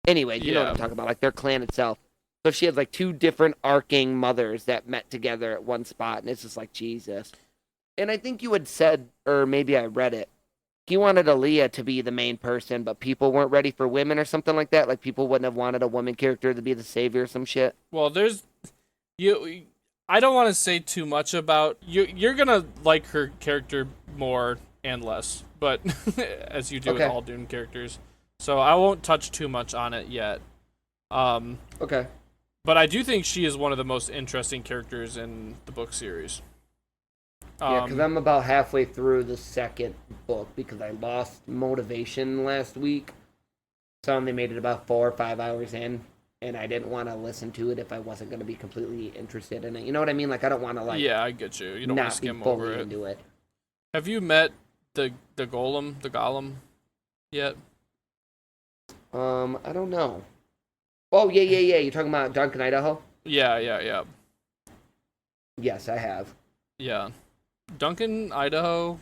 Anyway, you know what I'm talking about. Like their clan itself. So she has like two different arcing mothers that met together at one spot, and it's just like Jesus. And I think you had said, or maybe I read it, he wanted Aaliyah to be the main person, but people weren't ready for women or something like that. Like people wouldn't have wanted a woman character to be the savior or some shit. Well, there's you. I don't want to say too much about you. You're gonna like her character more and less, but as you do with all Dune characters, so I won't touch too much on it yet. Okay. But I do think she is one of the most interesting characters in the book series. Yeah, because I'm about halfway through the second book because I lost motivation last week. So I only made it about 4 or 5 hours in, and I didn't want to listen to it if I wasn't going to be completely interested in it. You know what I mean? Like, I don't want to, like... Yeah, I get you. You don't want to skim over it. Into it. Have you met the golem yet? I don't know. Oh, yeah. You're talking about Duncan, Idaho? Yeah. Yes, I have. Yeah. Duncan, Idaho,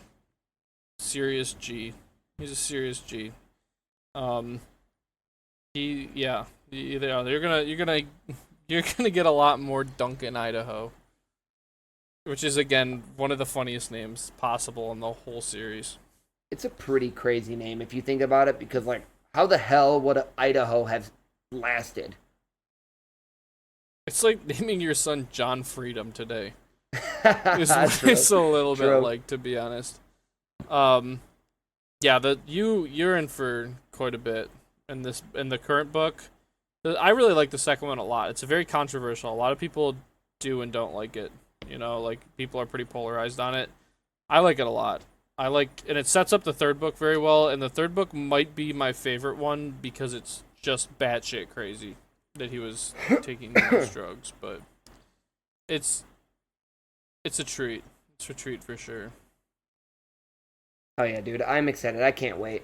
serious G. He's a serious G. You're gonna get a lot more Duncan, Idaho, which is again one of the funniest names possible in the whole series. It's a pretty crazy name if you think about it, because like, how the hell would Idaho have lasted? It's like naming your son John Freedom today. It's a little bit like, to be honest. Yeah, you're in for quite a bit in the current book. I really like the second one a lot. It's very controversial. A lot of people do and don't like it. You know, like people are pretty polarized on it. I like it a lot. And it sets up the third book very well. And the third book might be my favorite one because it's just batshit crazy that he was taking these drugs. But it's a treat. It's a treat for sure. Oh yeah, dude, I'm excited. I can't wait.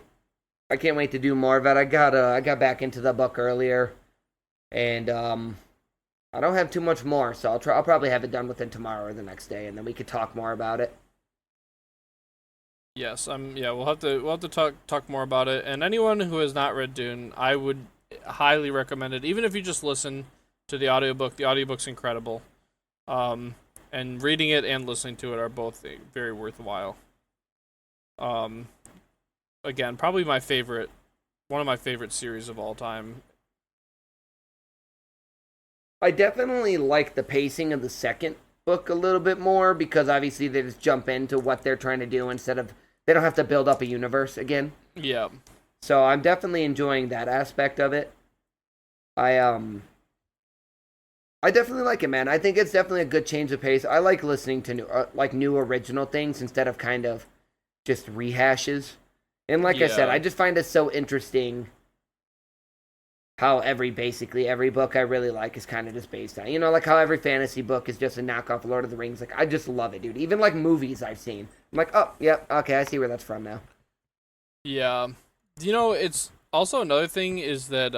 I can't wait to do more of it. I got back into the book earlier, and I don't have too much more, so I'll probably have it done within tomorrow or the next day, and then we could talk more about it. Yes, we'll have to talk more about it. And anyone who has not read Dune, I would highly recommend it. Even if you just listen to the audiobook's incredible. And reading it and listening to it are both very worthwhile. Again, probably one of my favorite series of all time. I definitely like the pacing of the second book a little bit more because obviously they just jump into what they're trying to do instead of they don't have to build up a universe again. Yeah. So I'm definitely enjoying that aspect of it. I definitely like it, man. I think it's definitely a good change of pace. I like listening to new original things instead of kind of just rehashes. And like I said, Yeah. I just find it so interesting how basically every book I really like is kind of just based on, like how every fantasy book is just a knockoff of Lord of the Rings. Like, I just love it, dude. Even like movies I've seen, I'm like, oh, yep, okay, I see where that's from now. Yeah. It's also another thing is that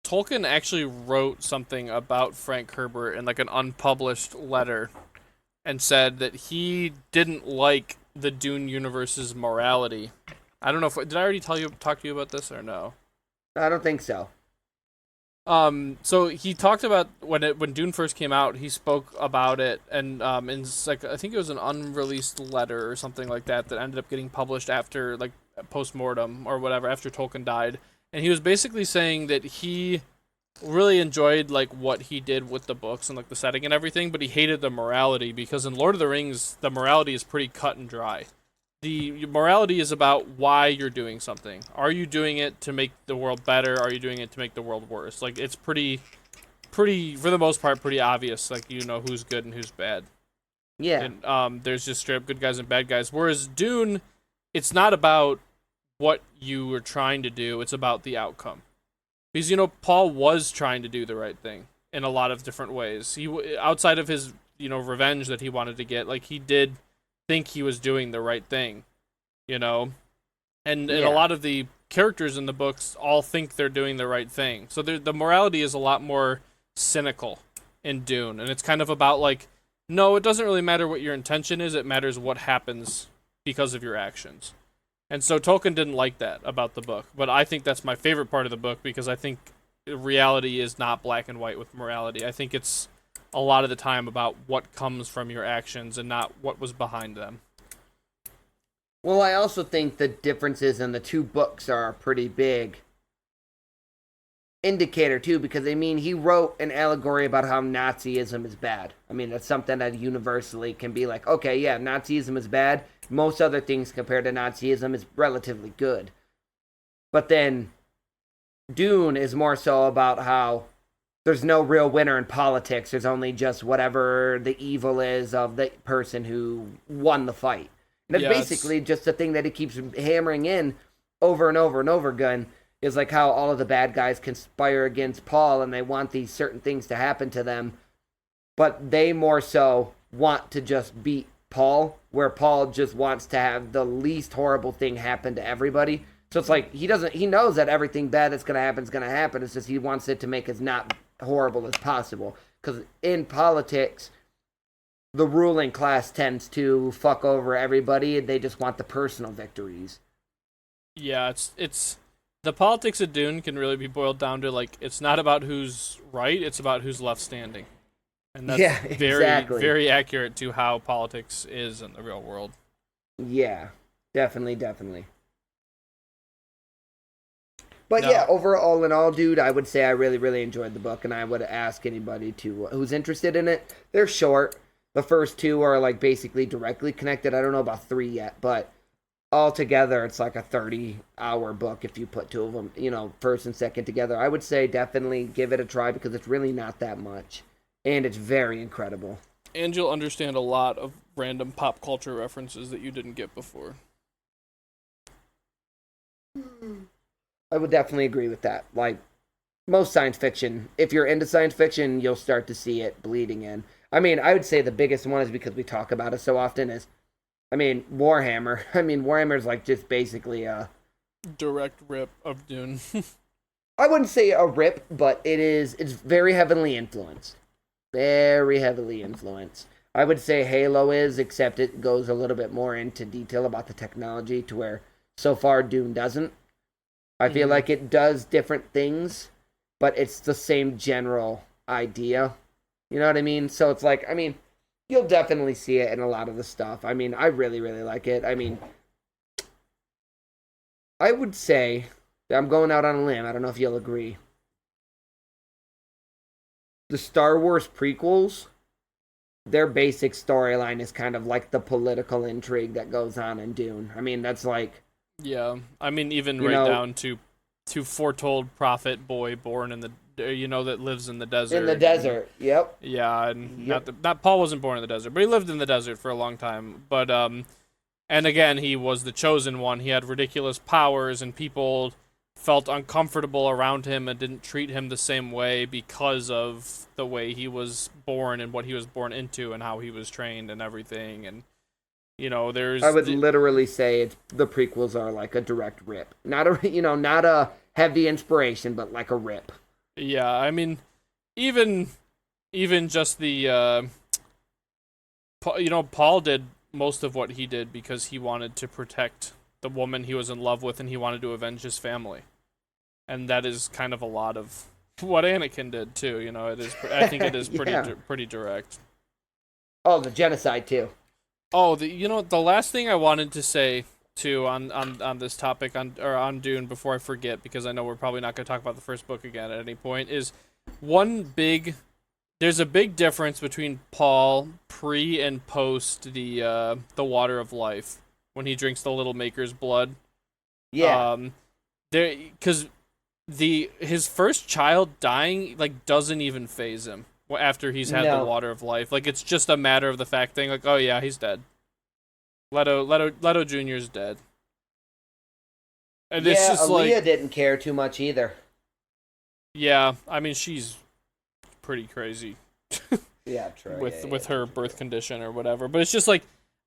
Tolkien actually wrote something about Frank Herbert in like an unpublished letter and said that he didn't like the Dune universe's morality. I don't know if did I already talk to you about this or no? I don't think so. So he talked about when Dune first came out, he spoke about it, and in like I think it was an unreleased letter or something like that ended up getting published after like post mortem or whatever after Tolkien died, and he was basically saying that he really enjoyed like what he did with the books and like the setting and everything, but he hated the morality because in Lord of the Rings the morality is pretty cut and dry. The morality is about why you're doing something. Are you doing it to make the world better? Are you doing it to make the world worse? Like it's pretty for the most part pretty obvious. Like you know who's good and who's bad. Yeah. And there's just straight up good guys and bad guys. Whereas Dune, it's not about what you were trying to do. It's about the outcome. Because Paul was trying to do the right thing in a lot of different ways. He outside of his revenge that he wanted to get, like he did think he was doing the right thing, you know? And a Yeah. lot of the characters in the books all think they're doing the right thing. So the morality is a lot more cynical in Dune. And it's kind of about like, no, it doesn't really matter what your intention is. It matters what happens because of your actions. And so Tolkien didn't like that about the book. But I think that's my favorite part of the book because I think reality is not black and white with morality. I think it's a lot of the time about what comes from your actions and not what was behind them. Well, I also think the differences in the two books are a pretty big indicator too, because I mean he wrote an allegory about how Nazism is bad. I mean that's something that universally can be like, okay, yeah, Nazism is bad. Most other things compared to Nazism is relatively good. But then Dune is more so about how there's no real winner in politics. There's only just whatever the evil is of the person who won the fight. And that's basically just the thing that he keeps hammering in over and over and over again is like how all of the bad guys conspire against Paul and they want these certain things to happen to them, but they more so want to just beat Paul, where Paul just wants to have the least horrible thing happen to everybody. So it's like he knows that everything bad that's going to happen is going to happen. It's just he wants it to make as not horrible as possible. Because in politics, the ruling class tends to fuck over everybody. They just want the personal victories. Yeah, it's the politics of Dune can really be boiled down to like it's not about who's right, it's about who's left standing. And that's very exactly. very accurate to how politics is in the real world. Yeah, definitely. But No. yeah, overall in all, dude, I would say I really, really enjoyed the book, and I would ask anybody who's interested in it. They're short. The first two are like basically directly connected. I don't know about three yet, but altogether it's like a 30-hour book if you put two of them, first and second together. I would say definitely give it a try because it's really not that much, and it's very incredible. And you'll understand a lot of random pop culture references that you didn't get before. I would definitely agree with that. Like most science fiction, if you're into science fiction, you'll start to see it bleeding in. I mean, I would say the biggest one is because we talk about it so often is, Warhammer. Warhammer's like just basically a direct rip of Dune. I wouldn't say a rip, but it's very heavily influenced. Very heavily influenced. I would say Halo is, except it goes a little bit more into detail about the technology to where so far Dune doesn't. I feel like it does different things, but it's the same general idea. You know what I mean? So it's like, you'll definitely see it in a lot of the stuff. I really, really like it. I would say that I'm going out on a limb. I don't know if you'll agree. The Star Wars prequels, their basic storyline is kind of like the political intrigue that goes on in Dune. That's like... Yeah, even right down to foretold prophet boy born in the that lives in the desert. In the desert, yep. Yeah, and not Paul wasn't born in the desert, but he lived in the desert for a long time. But And again, he was the chosen one. He had ridiculous powers, and people felt uncomfortable around him and didn't treat him the same way because of the way he was born and what he was born into and how he was trained and everything. And I would literally say the prequels are like a direct rip, not not a heavy inspiration, but like a rip. Yeah, I mean, even just the Paul did most of what he did because he wanted to protect the woman he was in love with, and he wanted to avenge his family, and that is kind of a lot of what Anakin did too. It is. I think it is pretty direct. Oh, the genocide too. Oh, the last thing I wanted to say too on this topic on Dune before I forget, because I know we're probably not going to talk about the first book again at any point, is there's a big difference between Paul pre and post the water of life when he drinks the little maker's blood. Yeah. Because his first child dying doesn't even faze him after he's had the water of life. It's just a matter of the fact thing. Oh yeah, he's dead. Leto Jr.'s dead. And it's just Aaliyah didn't care too much either. Yeah, I mean she's pretty crazy. Yeah, true. With her birth condition or whatever. But it's just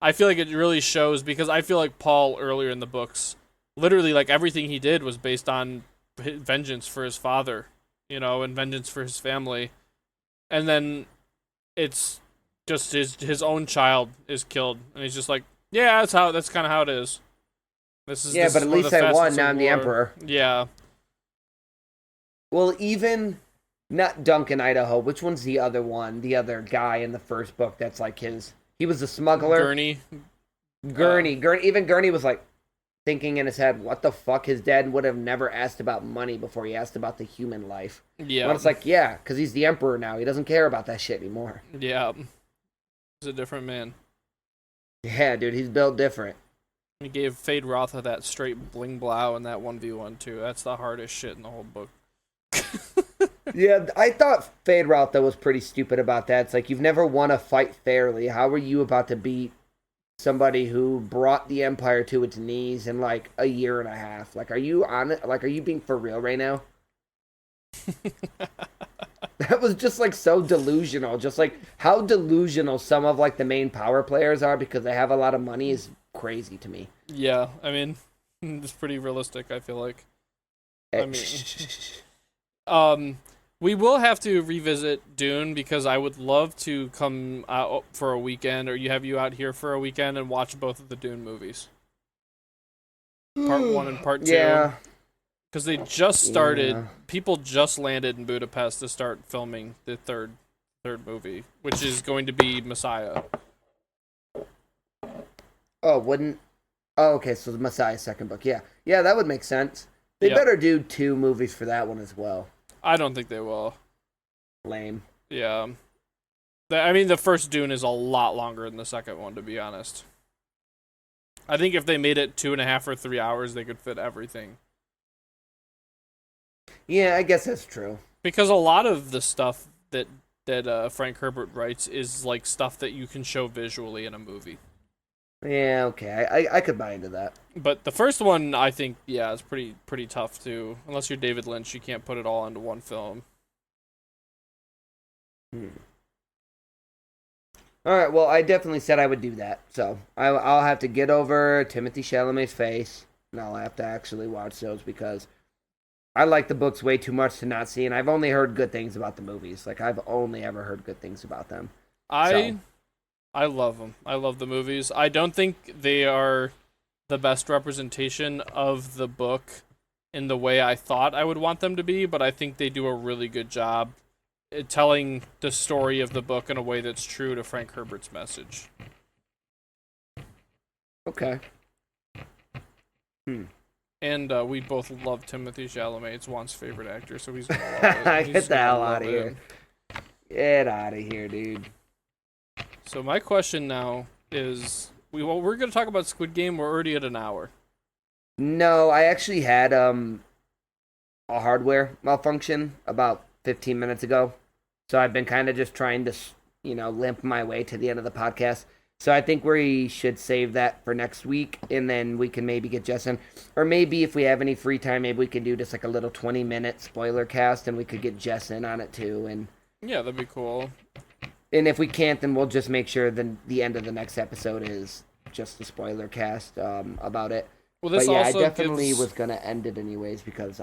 I feel like it really shows, because I feel like Paul earlier in the books, literally everything he did was based on vengeance for his father, and vengeance for his family. And then it's just his own child is killed, and he's just that's kind of how it is. This but at least I won. Now I'm the emperor. Yeah. Well, even not Duncan, Idaho. Which one's the other one? The other guy in the first book that's he was a smuggler. Gurney. Even Gurney was thinking in his head, what the fuck? His dad would have never asked about money before he asked about the human life. Yeah. But it's because he's the emperor now. He doesn't care about that shit anymore. Yeah. He's a different man. Yeah, dude, he's built different. He gave Fade Rotha that straight bling blow in that 1v1 too. That's the hardest shit in the whole book. Yeah, I thought Fade Rotha was pretty stupid about that. It's you've never won a fight fairly. How are you about to beat somebody who brought the Empire to its knees in a year and a half? Are you on it? Are you being for real right now? That was just so delusional. Just how delusional some of the main power players are because they have a lot of money is crazy to me. Yeah, I mean, it's pretty realistic, I feel like. We will have to revisit Dune, because I would love to come out for a weekend, or have you out here for a weekend and watch both of the Dune movies. Part 1 and Part 2. Yeah. Because they just started, people just landed in Budapest to start filming the third movie, which is going to be Messiah. Oh, okay, so the Messiah's second book. Yeah, that would make sense. They better do 2 movies for that one as well. I don't think they will. Lame. Yeah. The first Dune is a lot longer than the second one, to be honest. I think if they made it 2.5 or 3 hours, they could fit everything. Yeah, I guess that's true. Because a lot of the stuff that Frank Herbert writes is stuff that you can show visually in a movie. Yeah, okay. I could buy into that. But the first one, I think, is pretty tough too. Unless you're David Lynch, you can't put it all into one film. All right, well, I definitely said I would do that. So I'll have to get over Timothée Chalamet's face, and I'll have to actually watch those, because I like the books way too much to not see, and I've only heard good things about the movies. I've only ever heard good things about them. I love them. I love the movies. I don't think they are the best representation of the book in the way I thought I would want them to be, but I think they do a really good job at telling the story of the book in a way that's true to Frank Herbert's message. Okay. And we both love Timothée Chalamet. It's Juan's favorite actor, so he's gonna love it. Get the hell out of here. Get out of here, dude. So my question now is, we're going to talk about Squid Game. We're already at an hour. No, I actually had a hardware malfunction about 15 minutes ago. So I've been kind of just trying to, limp my way to the end of the podcast. So I think we should save that for next week, and then we can maybe get Jess in. Or maybe if we have any free time, maybe we can do just like a little 20-minute spoiler cast, and we could get Jess in on it too. And Yeah, that'd be cool. And if we can't, then we'll just make sure the end of the next episode is just a spoiler cast about it. Well, this But yeah, I also definitely was gonna end it anyways because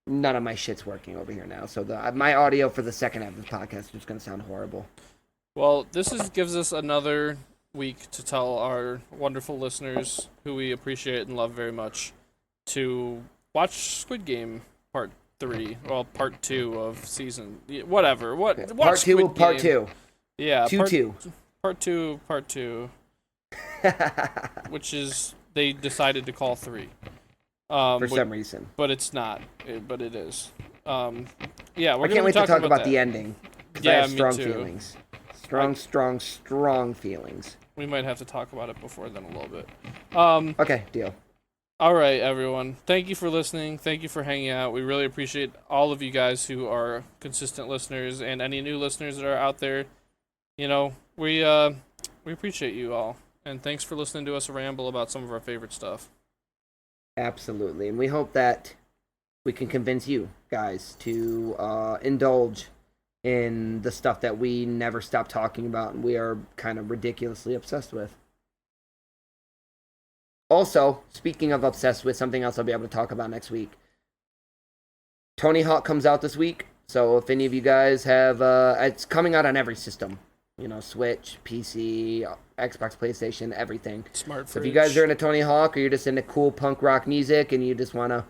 none of my shit's working over here now. So my audio for the second half of the podcast is just gonna sound horrible. Well, gives us another week to tell our wonderful listeners, who we appreciate and love very much, to watch Squid Game Part 3. Well, Part 2 of season... Whatever. Watch Part 2 Squid Part Game. 2. Yeah. 2. Part 2. Which is... They decided to call 3. For some reason. But it's not. But it is. Yeah, I can't wait to talk about the ending. Yeah, I have strong me too. feelings. Strong feelings. We might have to talk about it before then a little bit. Okay, deal. All right, everyone. Thank you for listening. Thank you for hanging out. We really appreciate all of you guys who are consistent listeners and any new listeners that are out there. You know, we appreciate you all. And thanks for listening to us ramble about some of our favorite stuff. Absolutely. And we hope that we can convince you guys to indulge in the stuff that we never stop talking about and we are kind of ridiculously obsessed with. Also, speaking of obsessed with, something else I'll be able to talk about next week. Tony Hawk comes out this week, so if any of you guys have... it's coming out on every system. You know, Switch, PC, Xbox, PlayStation, everything. Smart So if you guys are into Tony Hawk or you're just into cool punk rock music and you just want to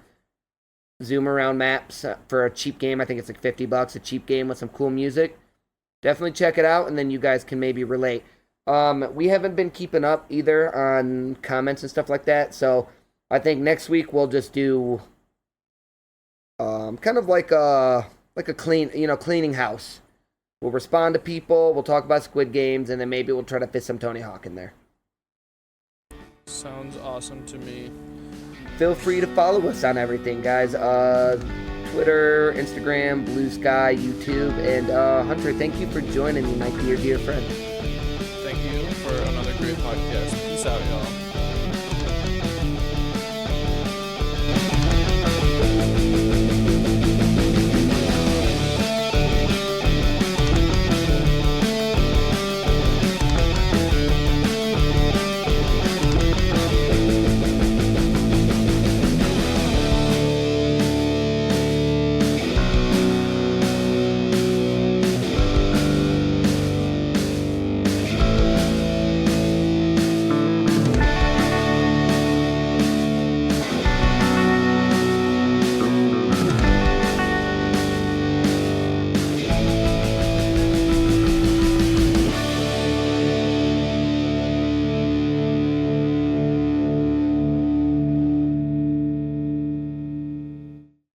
zoom around maps for a cheap game, I think it's like $50, a cheap game with some cool music, definitely check it out, and then you guys can maybe relate. We haven't been keeping up either on comments and stuff like that, so I think next week we'll just do kind of like a cleaning house. We'll respond to people, we'll talk about Squid Games, and then maybe we'll try to fit some Tony Hawk in there. Sounds awesome to me. Feel free to follow us on everything, guys. Twitter, Instagram, Blue Sky, YouTube, and Hunter, thank you for joining me, my dear friend. Thank you for another great podcast. Peace out, y'all.